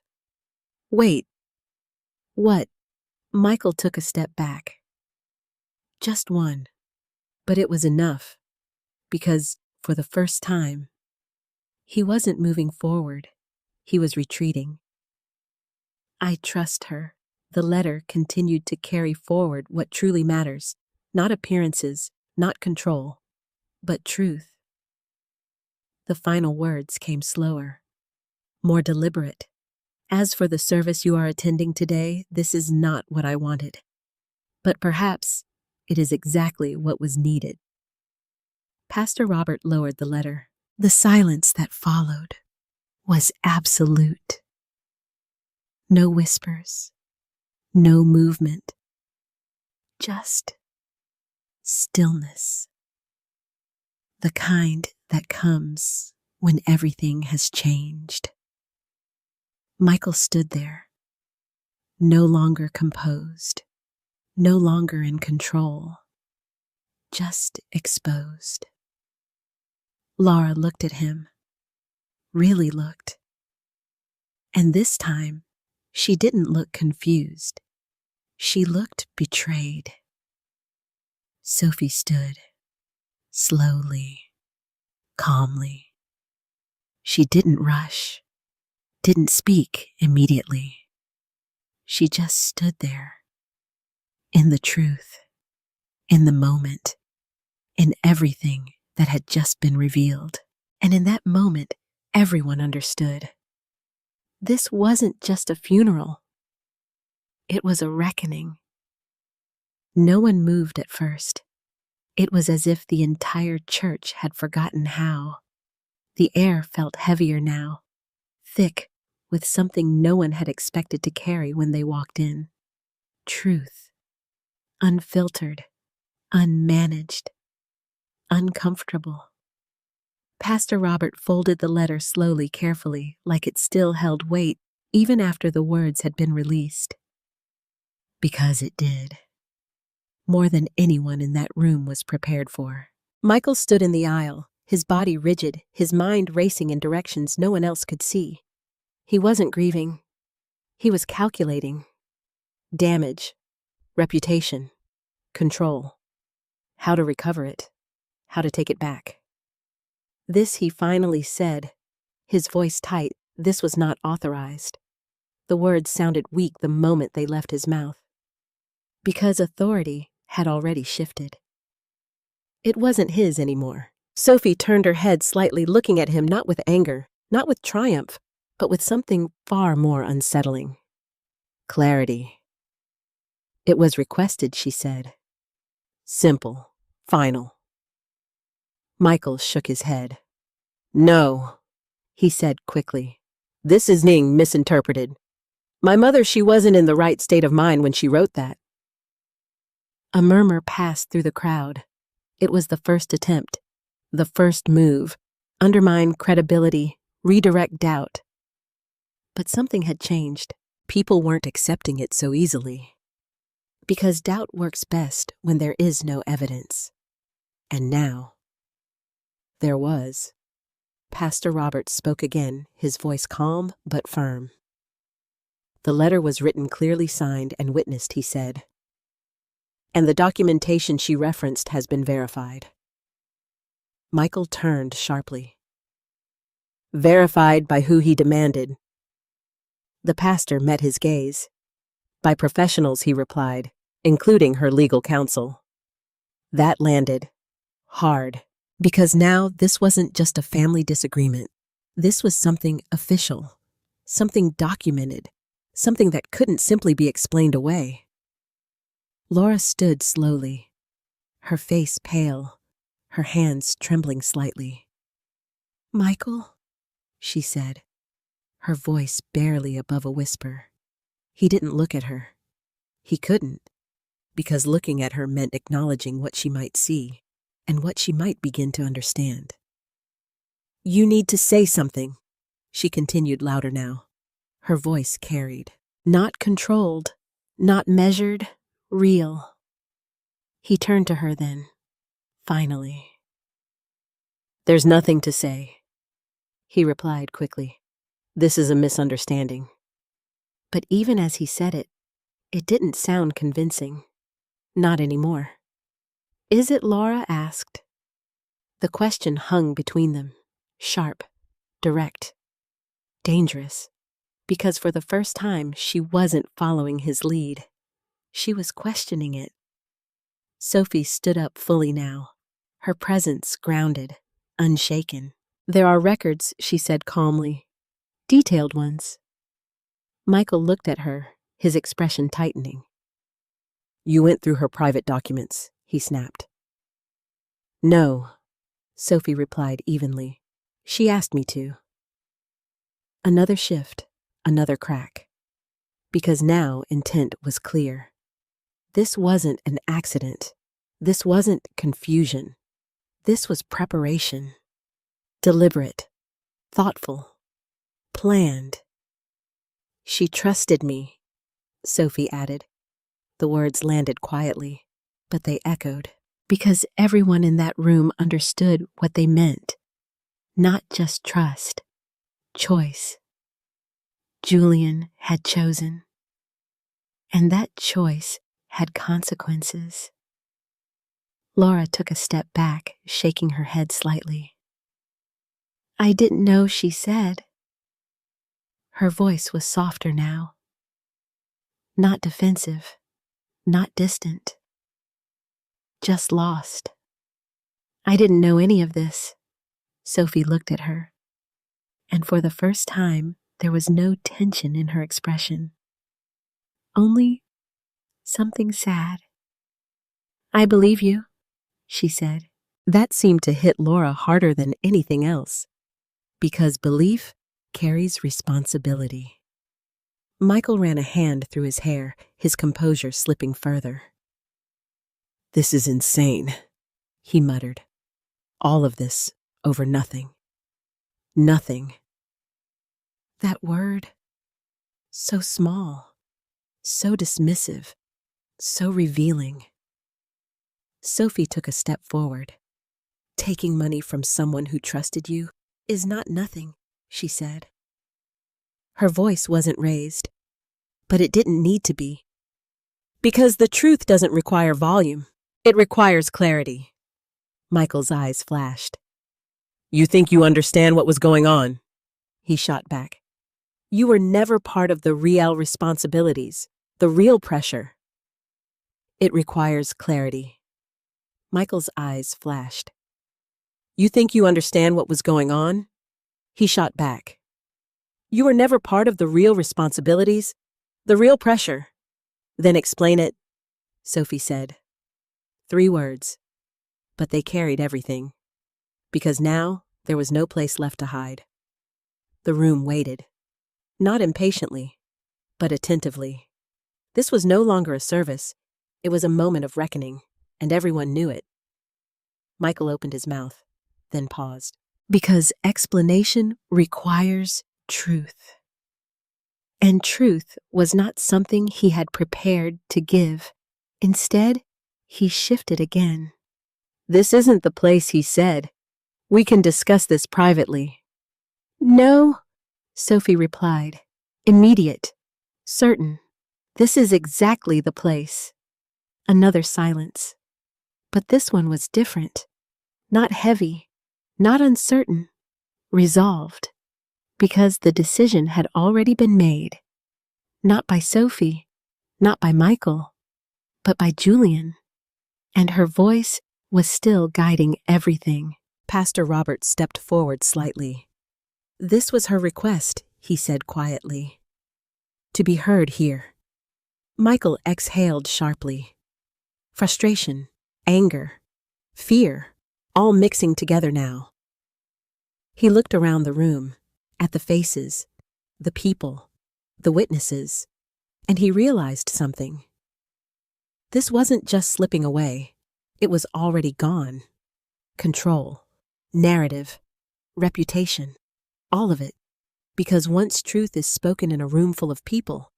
"Wait. What?" Michael took a step back. Just one. But it was enough, because, for the first time, he wasn't moving forward. He was retreating. "I trust her." The letter continued to carry forward what truly matters, not appearances, not control, but truth. The final words came slower, more deliberate. "As for the service you are attending today, this is not what I wanted. But perhaps it is exactly what was needed." Pastor Robert lowered the letter. The silence that followed was absolute. No whispers, no movement, just stillness. The kind that comes when everything has changed. Michael stood there, no longer composed, no longer in control, just exposed. Laura looked at him, really looked. And this time, she didn't look confused. She looked betrayed. Sophie stood, slowly, calmly. She didn't rush, didn't speak immediately. She just stood there, in the truth, in the moment, in everything that had just been revealed. And in that moment, everyone understood. This wasn't just a funeral. It was a reckoning. No one moved at first. It was as if the entire church had forgotten how. The air felt heavier now, thick, with something no one had expected to carry when they walked in. Truth. Unfiltered, unmanaged, uncomfortable. Pastor Robert folded the letter slowly, carefully, like it still held weight, even after the words had been released. Because it did. More than anyone in that room was prepared for. Michael stood in the aisle, his body rigid, his mind racing in directions no one else could see. He wasn't grieving. He was calculating. Damage, reputation, control. How to recover it, how to take it back. This he finally said, his voice tight. This was not authorized. The words sounded weak the moment they left his mouth. Because authority had already shifted. It wasn't his anymore. Sophie turned her head slightly, looking at him not with anger, not with triumph, but with something far more unsettling. Clarity. It was requested, she said. Simple, final. Michael shook his head. No, he said quickly. This is being misinterpreted. My mother, she wasn't in the right state of mind when she wrote that. A murmur passed through the crowd. It was the first attempt, the first move, undermine credibility, redirect doubt. But something had changed. People weren't accepting it so easily. Because doubt works best when there is no evidence. And now, there was. Pastor Robert spoke again, his voice calm but firm. The letter was written, clearly signed and witnessed, he said. And the documentation she referenced has been verified. Michael turned sharply. Verified by who he demanded. The pastor met his gaze. By professionals, he replied, including her legal counsel. That landed hard, because now this wasn't just a family disagreement. This was something official, something documented, something that couldn't simply be explained away. Laura stood slowly, her face pale, her hands trembling slightly. Michael, she said, her voice barely above a whisper. He didn't look at her. He couldn't, because looking at her meant acknowledging what she might see and what she might begin to understand. You need to say something, she continued louder now. Her voice carried, not controlled, not measured, real. He turned to her then, finally. There's nothing to say, he replied quickly. This is a misunderstanding. But even as he said it, it didn't sound convincing. Not anymore. Is it? Laura asked. The question hung between them, sharp, direct, dangerous, because for the first time she wasn't following his lead. She was questioning it. Sophie stood up fully now, her presence grounded, unshaken. There are records, she said calmly, detailed ones. Michael looked at her, his expression tightening. You went through her private documents, he snapped. No, Sophie replied evenly. She asked me to. Another shift, another crack. Because now intent was clear. This wasn't an accident. This wasn't confusion. This was preparation. Deliberate, thoughtful, planned. She trusted me, Sophie added. The words landed quietly, but they echoed, because everyone in that room understood what they meant. Not just trust, choice. Julian had chosen. And that choice had consequences. Laura took a step back, shaking her head slightly. I didn't know, she said. Her voice was softer now. Not defensive, not distant. Just lost. I didn't know any of this. Sophie looked at her, and for the first time, there was no tension in her expression. Only something sad. I believe you, she said. That seemed to hit Laura harder than anything else, because belief carries responsibility. Michael ran a hand through his hair, his composure slipping further. "This is insane," he muttered. "All of this over nothing. Nothing." That word, so small, so dismissive, so revealing. Sophie took a step forward. "Taking money from someone who trusted you is not nothing," she said. Her voice wasn't raised, but it didn't need to be. Because the truth doesn't require volume. It requires clarity. Michael's eyes flashed. "You think you understand what was going on?" he shot back. "You were never part of the real responsibilities, the real pressure." "It requires clarity." Michael's eyes flashed. "You think you understand what was going on?" he shot back. "You were never part of the real responsibilities, the real pressure." "Then explain it," Sophie said. 3 words, but they carried everything, because now there was no place left to hide. The room waited, not impatiently, but attentively. This was no longer a service, it was a moment of reckoning, and everyone knew it. Michael opened his mouth, then paused. Because explanation requires truth. And truth was not something he had prepared to give. Instead, he shifted again. "This isn't the place," he said. "We can discuss this privately." "No," Sophie replied. "Immediate. Certain. This is exactly the place." Another silence. But this one was different. Not heavy, not uncertain, resolved. Because the decision had already been made. Not by Sophie, not by Michael, but by Julian. And her voice was still guiding everything. Pastor Robert stepped forward slightly. "This was her request," he said quietly. "To be heard here." Michael exhaled sharply. Frustration, anger, fear, all mixing together now. He looked around the room, at the faces, the people, the witnesses, and he realized something. This wasn't just slipping away, it was already gone. Control, narrative, reputation, all of it. Because once truth is spoken in a room full of people,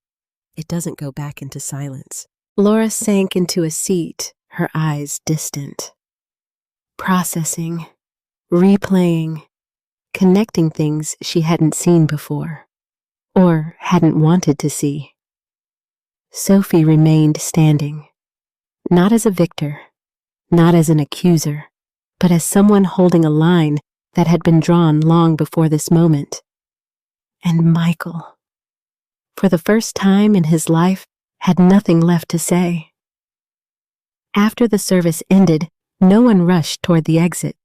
it doesn't go back into silence. Laura sank into a seat, her eyes distant. Processing, replaying, connecting things she hadn't seen before, or hadn't wanted to see. Sophie remained standing, not as a victor, not as an accuser, but as someone holding a line that had been drawn long before this moment. And Michael, for the first time in his life, had nothing left to say. After the service ended, no one rushed toward the exit.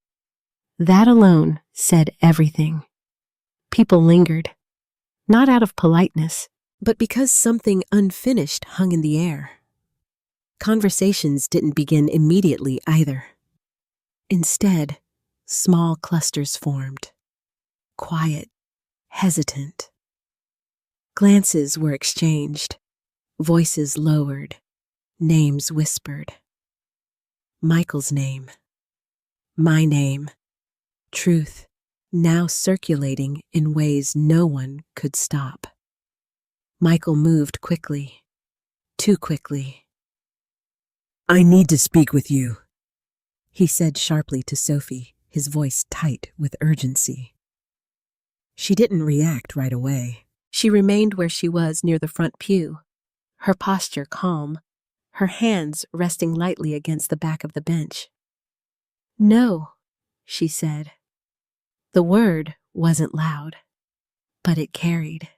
That alone said everything. People lingered, not out of politeness, but because something unfinished hung in the air. Conversations didn't begin immediately either. Instead, small clusters formed, quiet, hesitant. Glances were exchanged, voices lowered, names whispered. Michael's name, my name, truth, now circulating in ways no one could stop. Michael moved quickly, too quickly. "I need to speak with you," he said sharply to Sophie, his voice tight with urgency. She didn't react right away. She remained where she was near the front pew, her posture calm, her hands resting lightly against the back of the bench. "No," she said. The word wasn't loud, but it carried.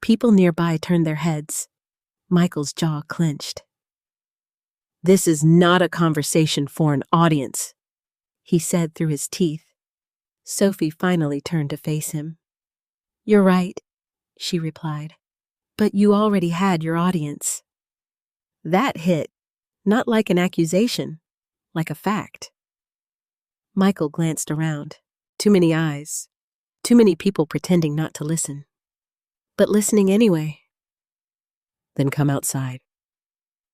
People nearby turned their heads. Michael's jaw clenched. "This is not a conversation for an audience," he said through his teeth. Sophie finally turned to face him. "You're right," she replied, "but you already had your audience." That hit, not like an accusation, like a fact. Michael glanced around. Too many eyes, Too many people pretending not to listen. But listening anyway. Then come outside,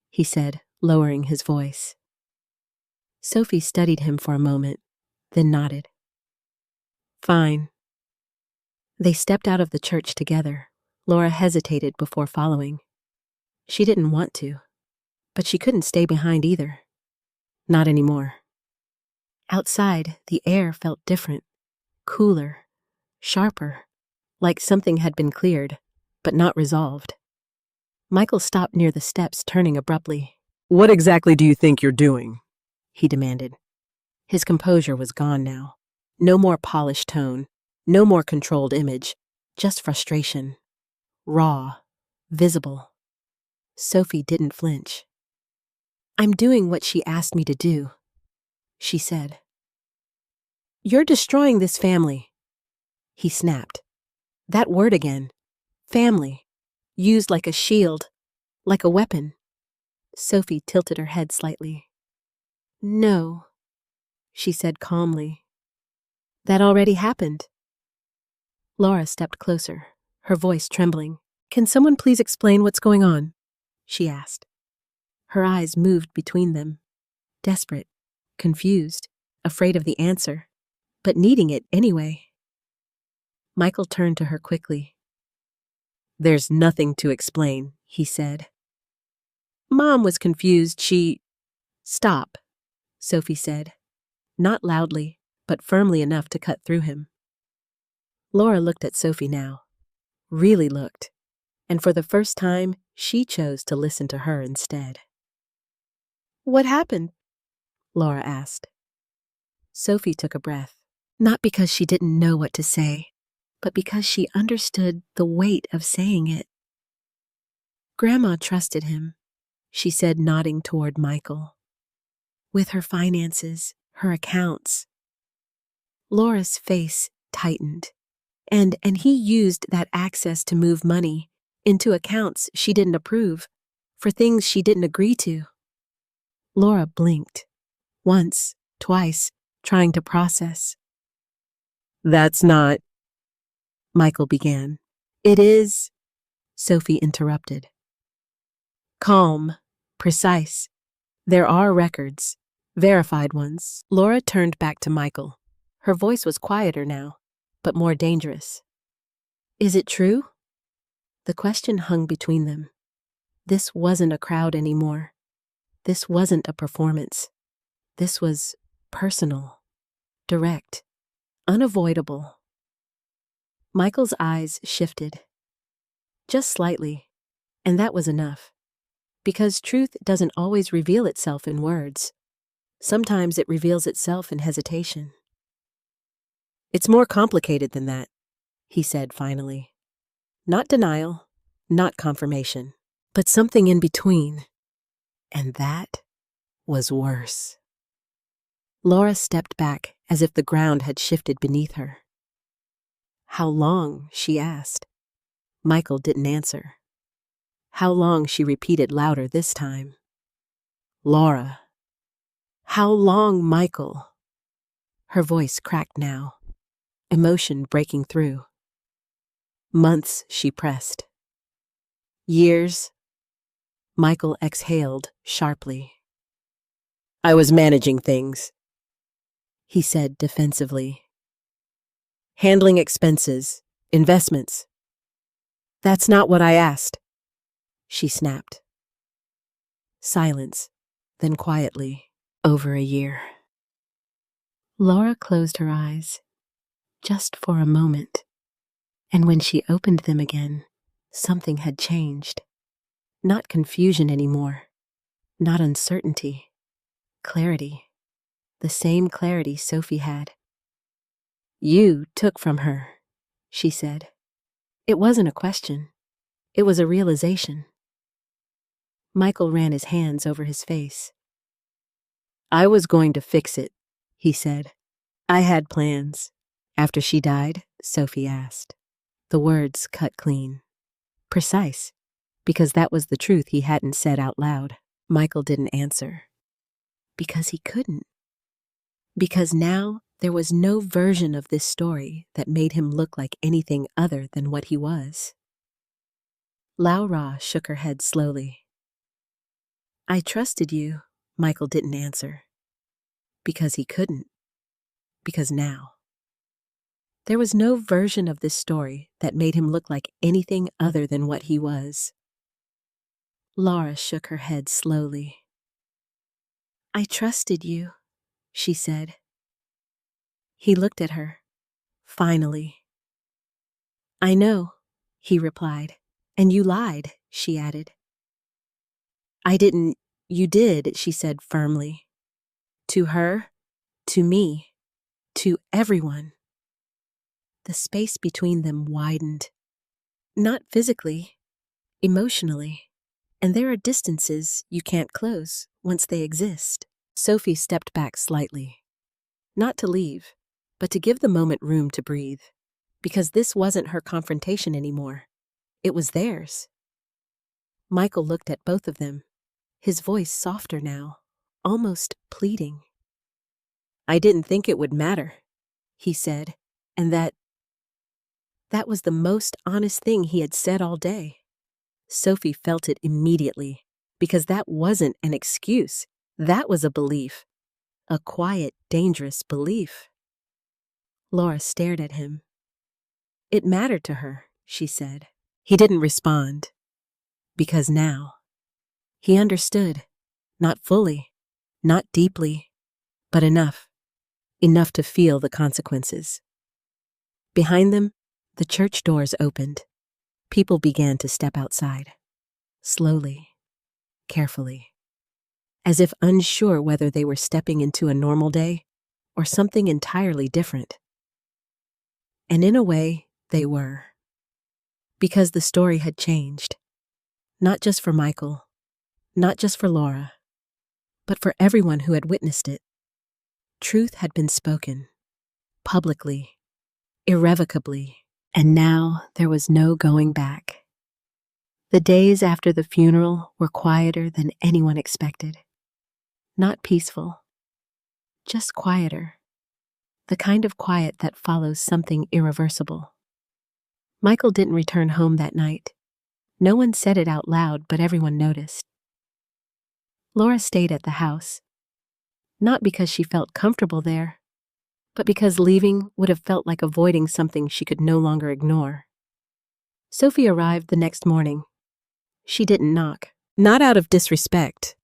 he said, lowering his voice. Sophie studied him for a moment, then nodded. Fine. They stepped out of the church together. Laura hesitated before following. She didn't want to, but she couldn't stay behind either. Not anymore. Outside, the air felt different, cooler, sharper, like something had been cleared, but not resolved. Michael stopped near the steps, turning abruptly. What exactly do you think you're doing? He demanded. His composure was gone now. No more polished tone, no more controlled image, just frustration. Raw, visible. Sophie didn't flinch. I'm doing what she asked me to do, she said. You're destroying this family, he snapped. That word again. Family. Used like a shield, like a weapon. Sophie tilted her head slightly. No, she said calmly. That already happened. Laura stepped closer, her voice trembling. Can someone please explain what's going on? She asked. Her eyes moved between them, desperate, confused, afraid of the answer, but needing it anyway. Michael turned to her quickly. There's nothing to explain, he said. Mom was confused. Stop, Sophie said, not loudly, but firmly enough to cut through him. Laura looked at Sophie now, really looked, and for the first time, she chose to listen to her instead. What happened? Laura asked. Sophie took a breath, not because she didn't know what to say, but because she understood the weight of saying it. Grandma trusted him, she said, nodding toward Michael. With her finances, her accounts. Laura's face tightened, and he used that access to move money into accounts she didn't approve, for things she didn't agree to. Laura blinked, once, twice, trying to process. That's not, Michael began. It is, Sophie interrupted. Calm, precise. There are records, verified ones. Laura turned back to Michael. Her voice was quieter now, but more dangerous. Is it true? The question hung between them. This wasn't a crowd anymore. This wasn't a performance. This was personal, direct, unavoidable. Michael's eyes shifted. Just slightly, and that was enough. Because truth doesn't always reveal itself in words. Sometimes it reveals itself in hesitation. It's more complicated than that, he said finally. Not denial, not confirmation, but something in between. And that was worse. Laura stepped back as if the ground had shifted beneath her. How long? She asked. Michael didn't answer. How long? She repeated louder this time. Laura. How long, Michael? Her voice cracked now, emotion breaking through. Months, she pressed. Years. Michael exhaled sharply. I was managing things, he said defensively. Handling expenses, investments. That's not what I asked, she snapped. Silence, then quietly, over a year. Laura closed her eyes, just for a moment, and when she opened them again, something had changed. Not confusion anymore, not uncertainty, clarity, the same clarity Sophie had. You took from her, she said. It wasn't a question. It was a realization. Michael ran his hands over his face. I was going to fix it, he said. I had plans. After she died, Sophie asked. The words cut clean. Precise, because that was the truth he hadn't said out loud. Michael didn't answer. Because he couldn't. Because now there was no version of this story that made him look like anything other than what he was. Laura shook her head slowly. I trusted you, Michael didn't answer. Because he couldn't. Because now. There was no version of this story that made him look like anything other than what he was. Laura shook her head slowly. I trusted you, she said. He looked at her. Finally. I know, he replied. And you lied, she added. I didn't. You did, she said firmly. To her, to me, to everyone. The space between them widened. Not physically, emotionally. And there are distances you can't close once they exist. Sophie stepped back slightly. Not to leave, but to give the moment room to breathe. Because this wasn't her confrontation anymore. It was theirs. Michael looked at both of them, his voice softer now, almost pleading. I didn't think it would matter, he said, and that was the most honest thing he had said all day. Sophie felt it immediately, because that wasn't an excuse. That was a belief. A quiet, dangerous belief. Laura stared at him. It mattered to her, she said. He didn't respond. Because now, he understood. Not fully, not deeply, but enough. Enough to feel the consequences. Behind them, the church doors opened. People began to step outside. Slowly, carefully. As if unsure whether they were stepping into a normal day or something entirely different. And in a way, they were. Because the story had changed. Not just for Michael, not just for Laura, but for everyone who had witnessed it. Truth had been spoken, publicly, irrevocably, and now there was no going back. The days after the funeral were quieter than anyone expected. Not peaceful, just quieter. The kind of quiet that follows something irreversible. Michael didn't return home that night. No one said it out loud, but everyone noticed. Laura stayed at the house, not because she felt comfortable there, but because leaving would have felt like avoiding something she could no longer ignore. Sophie arrived the next morning. She didn't knock, not out of disrespect,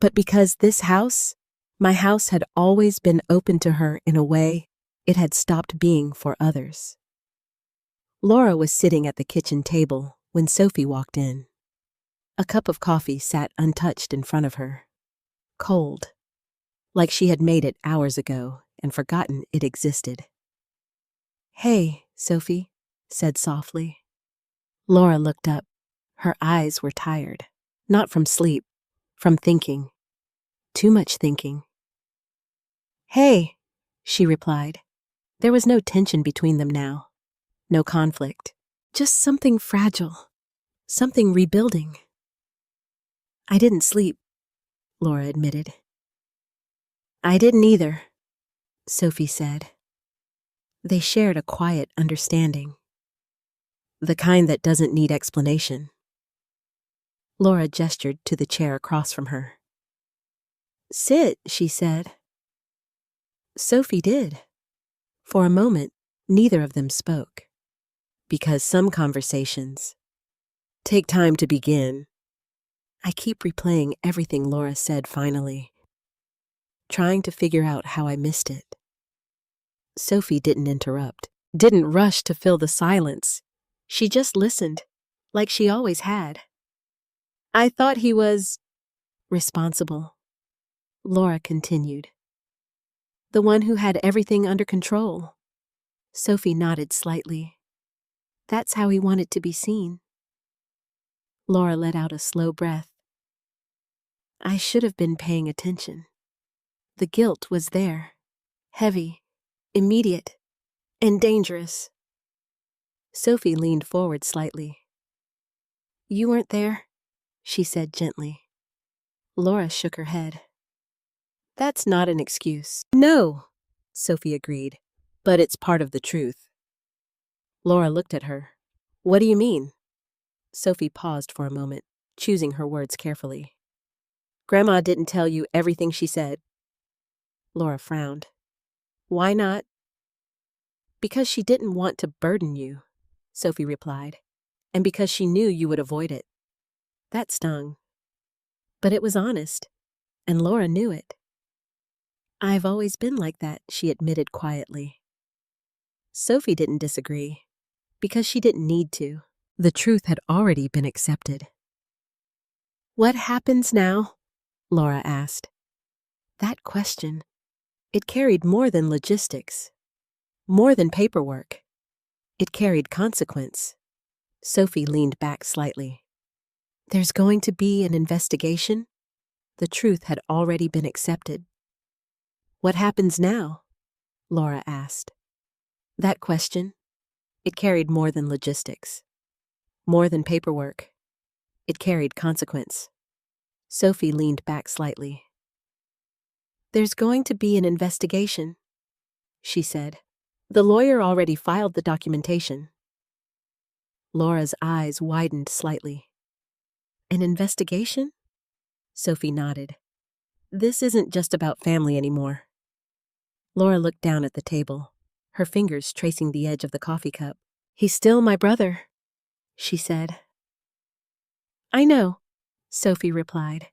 but because this house, my house, had always been open to her in a way it had stopped being for others. Laura was sitting at the kitchen table when Sophie walked in. A cup of coffee sat untouched in front of her. Cold, like she had made it hours ago and forgotten it existed. Hey, Sophie, said softly. Laura looked up. Her eyes were tired, not from sleep, from thinking. Too much thinking. Hey, she replied. There was no tension between them now. No conflict. Just something fragile. Something rebuilding. I didn't sleep, Laura admitted. I didn't either, Sophie said. They shared a quiet understanding. The kind that doesn't need explanation. Laura gestured to the chair across from her. Sit, she said. Sophie did. For a moment, neither of them spoke. Because some conversations take time to begin. I keep replaying everything Laura said finally, trying to figure out how I missed it. Sophie didn't interrupt, didn't rush to fill the silence. She just listened, like she always had. I thought he was responsible, Laura continued. The one who had everything under control. Sophie nodded slightly. That's how he wanted to be seen. Laura let out a slow breath. I should have been paying attention. The guilt was there, heavy, immediate, and dangerous. Sophie leaned forward slightly. You weren't there, she said gently. Laura shook her head. That's not an excuse. No, Sophie agreed. But it's part of the truth. Laura looked at her. What do you mean? Sophie paused for a moment, choosing her words carefully. Grandma didn't tell you everything she said. Laura frowned. Why not? Because she didn't want to burden you, Sophie replied, and because she knew you would avoid it. That stung. But it was honest, and Laura knew it. I've always been like that, she admitted quietly. Sophie didn't disagree, because she didn't need to. The truth had already been accepted. What happens now? Laura asked. That question, it carried more than logistics, more than paperwork. It carried consequence. Sophie leaned back slightly. There's going to be an investigation? The truth had already been accepted. What happens now? Laura asked. That question, it carried more than logistics, more than paperwork. It carried consequence. Sophie leaned back slightly. There's going to be an investigation, she said. The lawyer already filed the documentation. Laura's eyes widened slightly. An investigation? Sophie nodded. This isn't just about family anymore. Laura looked down at the table, her fingers tracing the edge of the coffee cup. He's still my brother, she said. I know, Sophie replied.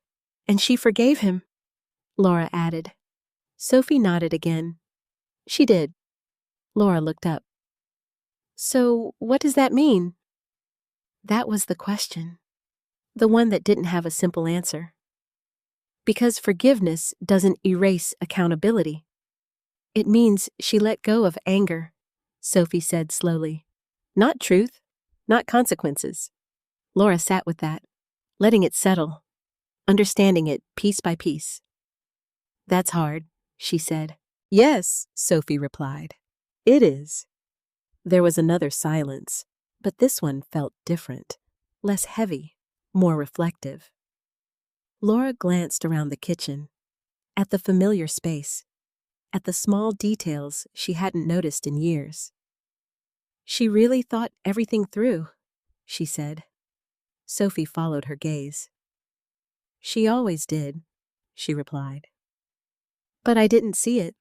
And she forgave him, Laura added. Sophie nodded again. She did. Laura looked up. So, what does that mean? That was the question, the one that didn't have a simple answer. Because forgiveness doesn't erase accountability. It means she let go of anger, Sophie said slowly. Not truth, not consequences. Laura sat with that, letting it settle, understanding it piece by piece. That's hard, she said. Yes, Sophie replied. It is. There was another silence, but this one felt different, less heavy, more reflective. Laura glanced around the kitchen, at the familiar space, at the small details she hadn't noticed in years. She really thought everything through, she said. Sophie followed her gaze. She always did, she replied. But I didn't see it,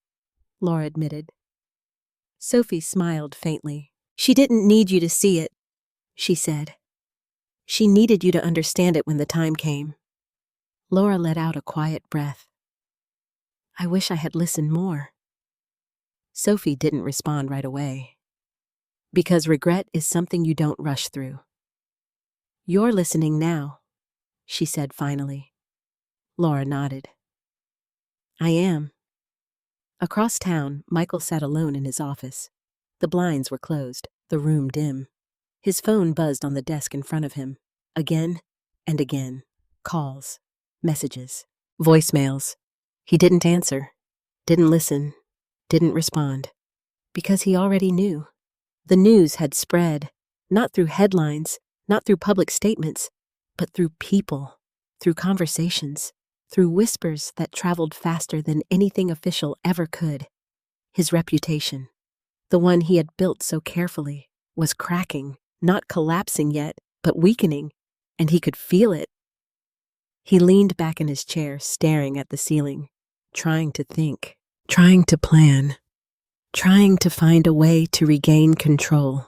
Laura admitted. Sophie smiled faintly. She didn't need you to see it, she said. She needed you to understand it when the time came. Laura let out a quiet breath. I wish I had listened more. Sophie didn't respond right away. Because regret is something you don't rush through. You're listening now, she said finally. Laura nodded. I am. Across town, Michael sat alone in his office. The blinds were closed, the room dim. His phone buzzed on the desk in front of him. Again and again. Calls, messages, voicemails. He didn't answer, didn't listen, didn't respond. Because he already knew. The news had spread, not through headlines, not through public statements, but through people, through conversations, through whispers that traveled faster than anything official ever could. His reputation, the one he had built so carefully, was cracking, not collapsing yet, but weakening, and he could feel it. He leaned back in his chair, staring at the ceiling, trying to think, trying to plan, trying to find a way to regain control.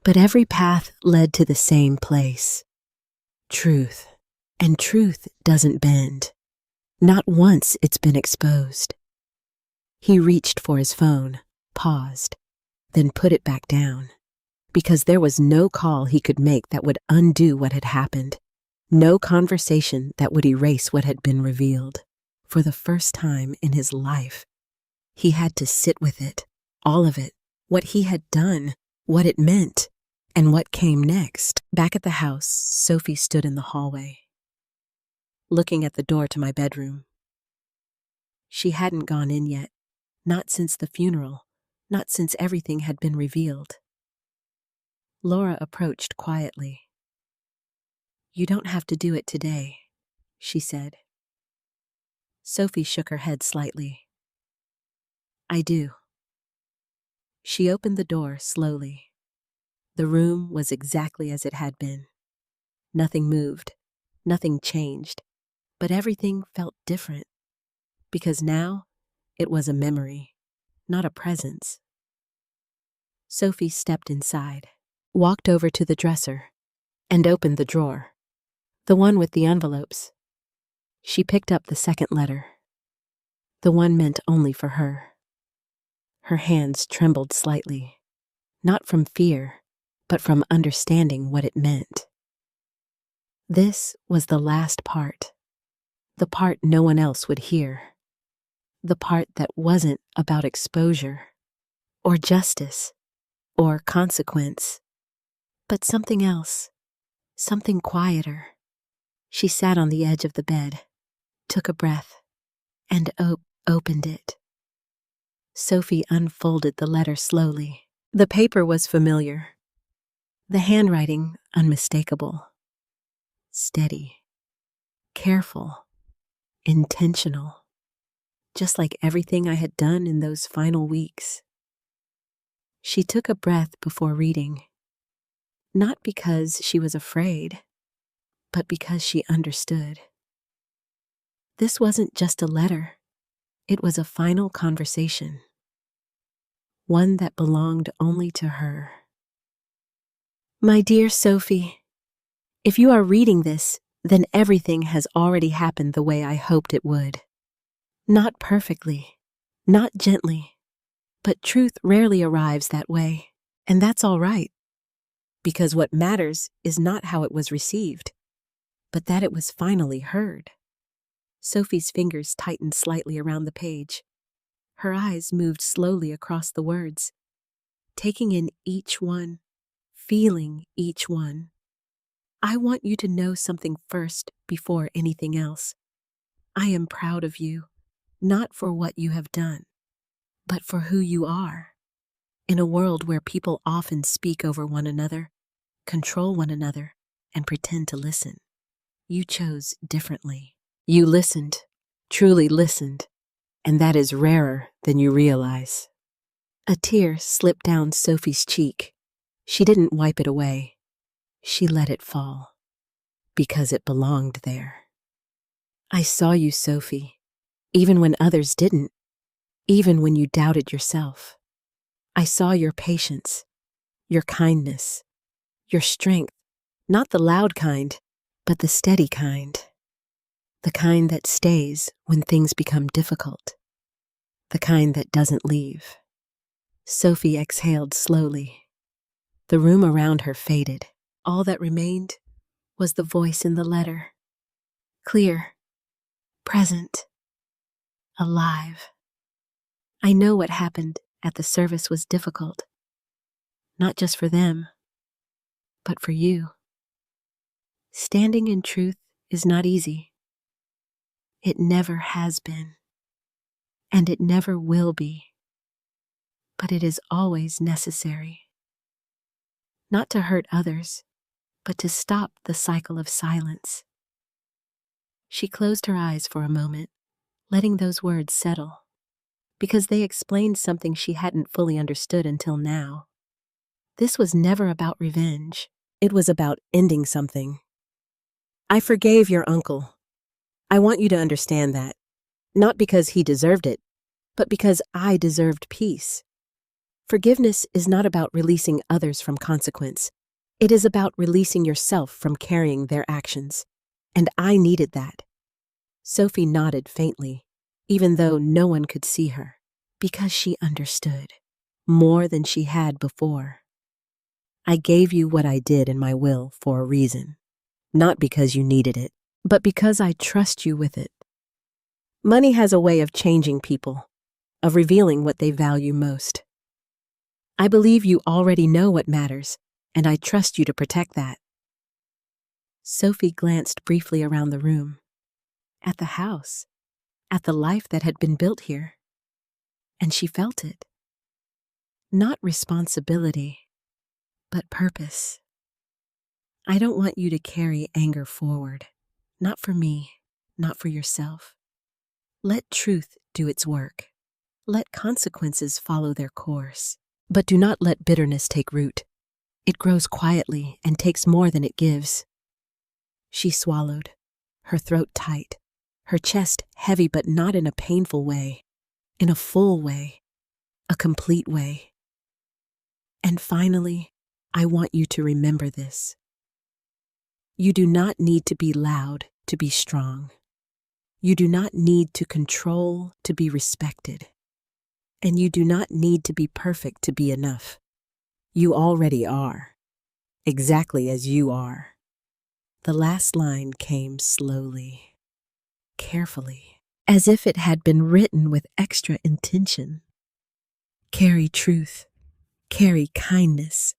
But every path led to the same place. Truth. And truth doesn't bend. Not once it's been exposed. He reached for his phone, paused, then put it back down. Because there was no call he could make that would undo what had happened. No conversation that would erase what had been revealed. For the first time in his life, he had to sit with it, all of it, what he had done, what it meant, and what came next. Back at the house, Sophie stood in the hallway, looking at the door to my bedroom. She hadn't gone in yet, not since the funeral, not since everything had been revealed. Laura approached quietly. You don't have to do it today, she said. Sophie shook her head slightly. I do. She opened the door slowly. The room was exactly as it had been. Nothing moved, nothing changed, but everything felt different, because now it was a memory, not a presence. Sophie stepped inside, walked over to the dresser, and opened the drawer, the one with the envelopes. She picked up the second letter, the one meant only for her. Her hands trembled slightly, not from fear, but from understanding what it meant. This was the last part, the part no one else would hear, the part that wasn't about exposure, or justice, or consequence, but something else, something quieter. She sat on the edge of the bed, took a breath, and opened it. Sophie unfolded the letter slowly. The paper was familiar, the handwriting unmistakable, steady, careful, intentional, just like everything I had done in those final weeks. She took a breath before reading, not because she was afraid, but because she understood. This wasn't just a letter, it was a final conversation, one that belonged only to her. My dear Sophie, if you are reading this, then everything has already happened the way I hoped it would. Not perfectly, not gently, but truth rarely arrives that way, and that's all right, because what matters is not how it was received, but that it was finally heard. Sophie's fingers tightened slightly around the page. Her eyes moved slowly across the words, taking in each one, feeling each one. I want you to know something first before anything else. I am proud of you, not for what you have done, but for who you are. In a world where people often speak over one another, control one another, and pretend to listen, you chose differently. You listened, truly listened, and that is rarer than you realize. A tear slipped down Sophie's cheek. She didn't wipe it away. She let it fall, because it belonged there. I saw you, Sophie, even when others didn't, even when you doubted yourself. I saw your patience, your kindness, your strength, not the loud kind, but the steady kind. The kind that stays when things become difficult. The kind that doesn't leave. Sophie exhaled slowly. The room around her faded. All that remained was the voice in the letter. Clear, present, alive. I know what happened at the service was difficult. Not just for them, but for you. Standing in truth is not easy. It never has been, and it never will be. But it is always necessary. Not to hurt others, but to stop the cycle of silence. She closed her eyes for a moment, letting those words settle, because they explained something she hadn't fully understood until now. This was never about revenge. It was about ending something. I forgave your uncle. I want you to understand that. Not because he deserved it, but because I deserved peace. Forgiveness is not about releasing others from consequence. It is about releasing yourself from carrying their actions. And I needed that. Sophie nodded faintly, even though no one could see her, because she understood more than she had before. I gave you what I did in my will for a reason, not because you needed it, but because I trust you with it. Money has a way of changing people, of revealing what they value most. I believe you already know what matters, and I trust you to protect that. Sophie glanced briefly around the room, at the house, at the life that had been built here, and she felt it. Not responsibility, but purpose. I don't want you to carry anger forward, not for me, not for yourself. Let truth do its work. Let consequences follow their course. But do not let bitterness take root. It grows quietly and takes more than it gives. She swallowed, her throat tight, her chest heavy but not in a painful way, in a full way, a complete way. And finally, I want you to remember this. You do not need to be loud to be strong. You do not need to control to be respected. And you do not need to be perfect to be enough. You already are, exactly as you are. The last line came slowly, carefully, as if it had been written with extra intention. Carry truth, carry kindness,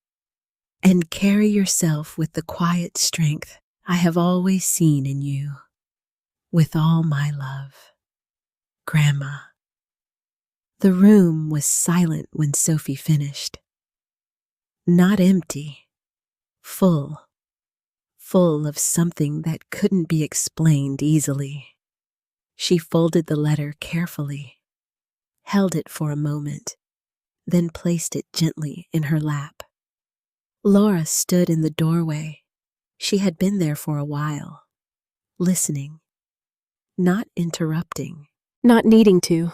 and carry yourself with the quiet strength I have always seen in you. With all my love, Grandma. The room was silent when Sophie finished. Not empty, full of something that couldn't be explained easily. She folded the letter carefully, held it for a moment, then placed it gently in her lap. Laura stood in the doorway. She had been there for a while, listening, not interrupting, not needing to.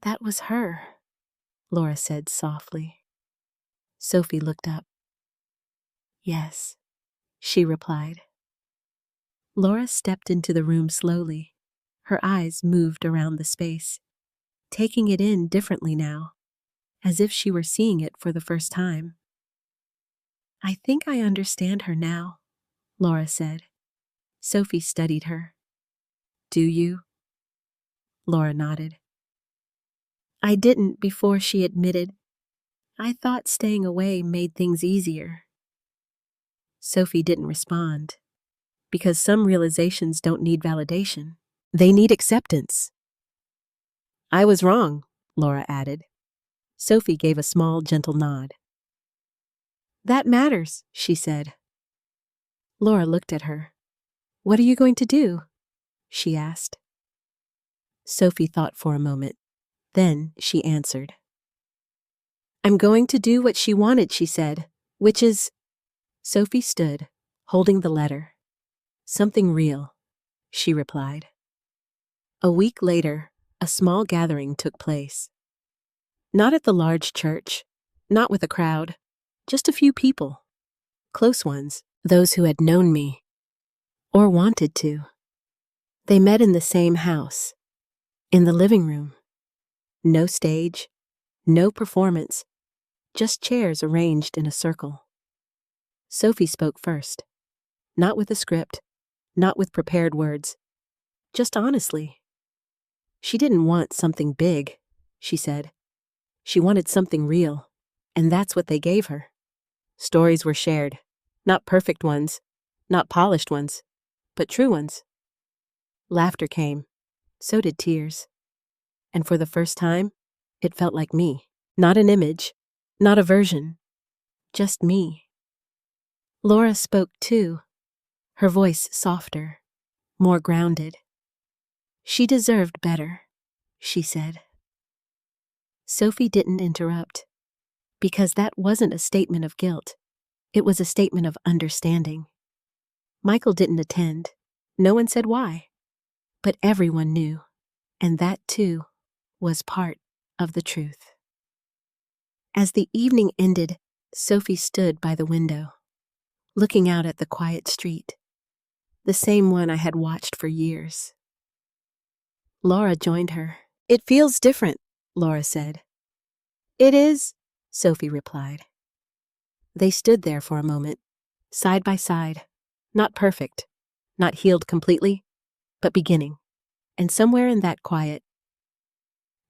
That was her, Laura said softly. Sophie looked up. Yes, she replied. Laura stepped into the room slowly. Her eyes moved around the space, taking it in differently now, as if she were seeing it for the first time. I think I understand her now, Laura said. Sophie studied her. Do you? Laura nodded. I didn't before, she admitted. I thought staying away made things easier. Sophie didn't respond, because some realizations don't need validation. They need acceptance. I was wrong, Laura added. Sophie gave a small, gentle nod. That matters, she said. Laura looked at her. What are you going to do? She asked. Sophie thought for a moment. Then she answered. I'm going to do what she wanted, she said, which is... Sophie stood, holding the letter. Something real, she replied. A week later, a small gathering took place. Not at the large church, not with a crowd, just a few people. Close ones, those who had known me, or wanted to. They met in the same house, in the living room. No stage, no performance, just chairs arranged in a circle. Sophie spoke first, not with a script, not with prepared words, just honestly. She didn't want something big, she said. She wanted something real, and that's what they gave her. Stories were shared, not perfect ones, not polished ones, but true ones. Laughter came, so did tears. And for the first time, it felt like me. Not an image, not a version, just me. Laura spoke too, her voice softer, more grounded. She deserved better, she said. Sophie didn't interrupt, because that wasn't a statement of guilt. It was a statement of understanding. Michael didn't attend. No one said why. But everyone knew, and that too was part of the truth. As the evening ended, Sophie stood by the window, looking out at the quiet street, the same one I had watched for years. Laura joined her. It feels different, Laura said. It is, Sophie replied. They stood there for a moment, side by side, not perfect, not healed completely, but beginning. And somewhere in that quiet,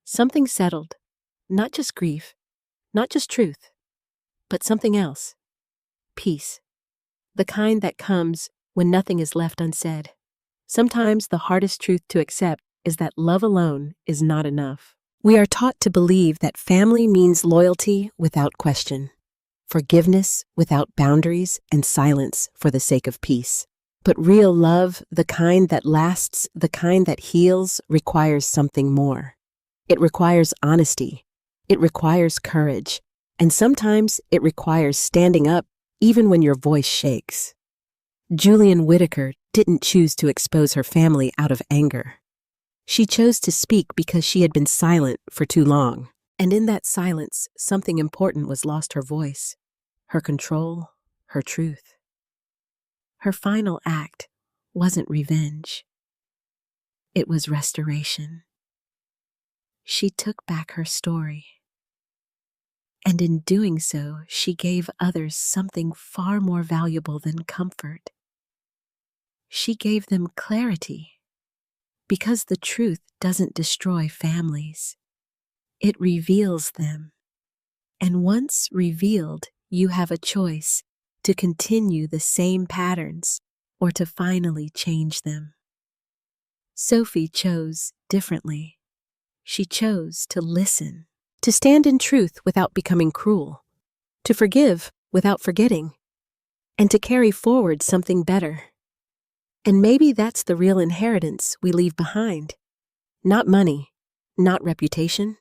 something settled, not just grief, not just truth, but something else. Peace. The kind that comes when nothing is left unsaid. Sometimes the hardest truth to accept is that love alone is not enough. We are taught to believe that family means loyalty without question, forgiveness without boundaries, and silence for the sake of peace. But real love, the kind that lasts, the kind that heals, requires something more. It requires honesty. It requires courage. And sometimes it requires standing up even when your voice shakes. Julian Whitaker didn't choose to expose her family out of anger. She chose to speak because she had been silent for too long. And in that silence, something important was lost: her voice, her control, her truth. Her final act wasn't revenge. It was restoration. She took back her story. And in doing so, she gave others something far more valuable than comfort. She gave them clarity, because the truth doesn't destroy families. It reveals them. And once revealed, you have a choice to continue the same patterns or to finally change them. Sophie chose differently. She chose to listen, to stand in truth without becoming cruel, to forgive without forgetting, and to carry forward something better. And maybe that's the real inheritance we leave behind. Not money, not reputation,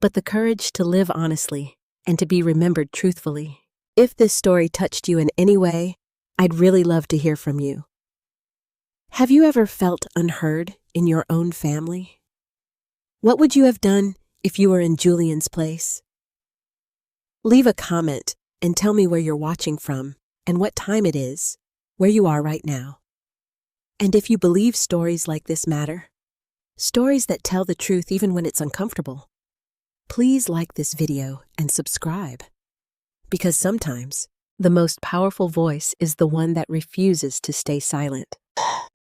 but the courage to live honestly and to be remembered truthfully. If this story touched you in any way, I'd really love to hear from you. Have you ever felt unheard in your own family? What would you have done if you were in Julian's place? Leave a comment and tell me where you're watching from and what time it is, where you are right now. And if you believe stories like this matter, stories that tell the truth even when it's uncomfortable, please like this video and subscribe. Because sometimes the most powerful voice is the one that refuses to stay silent.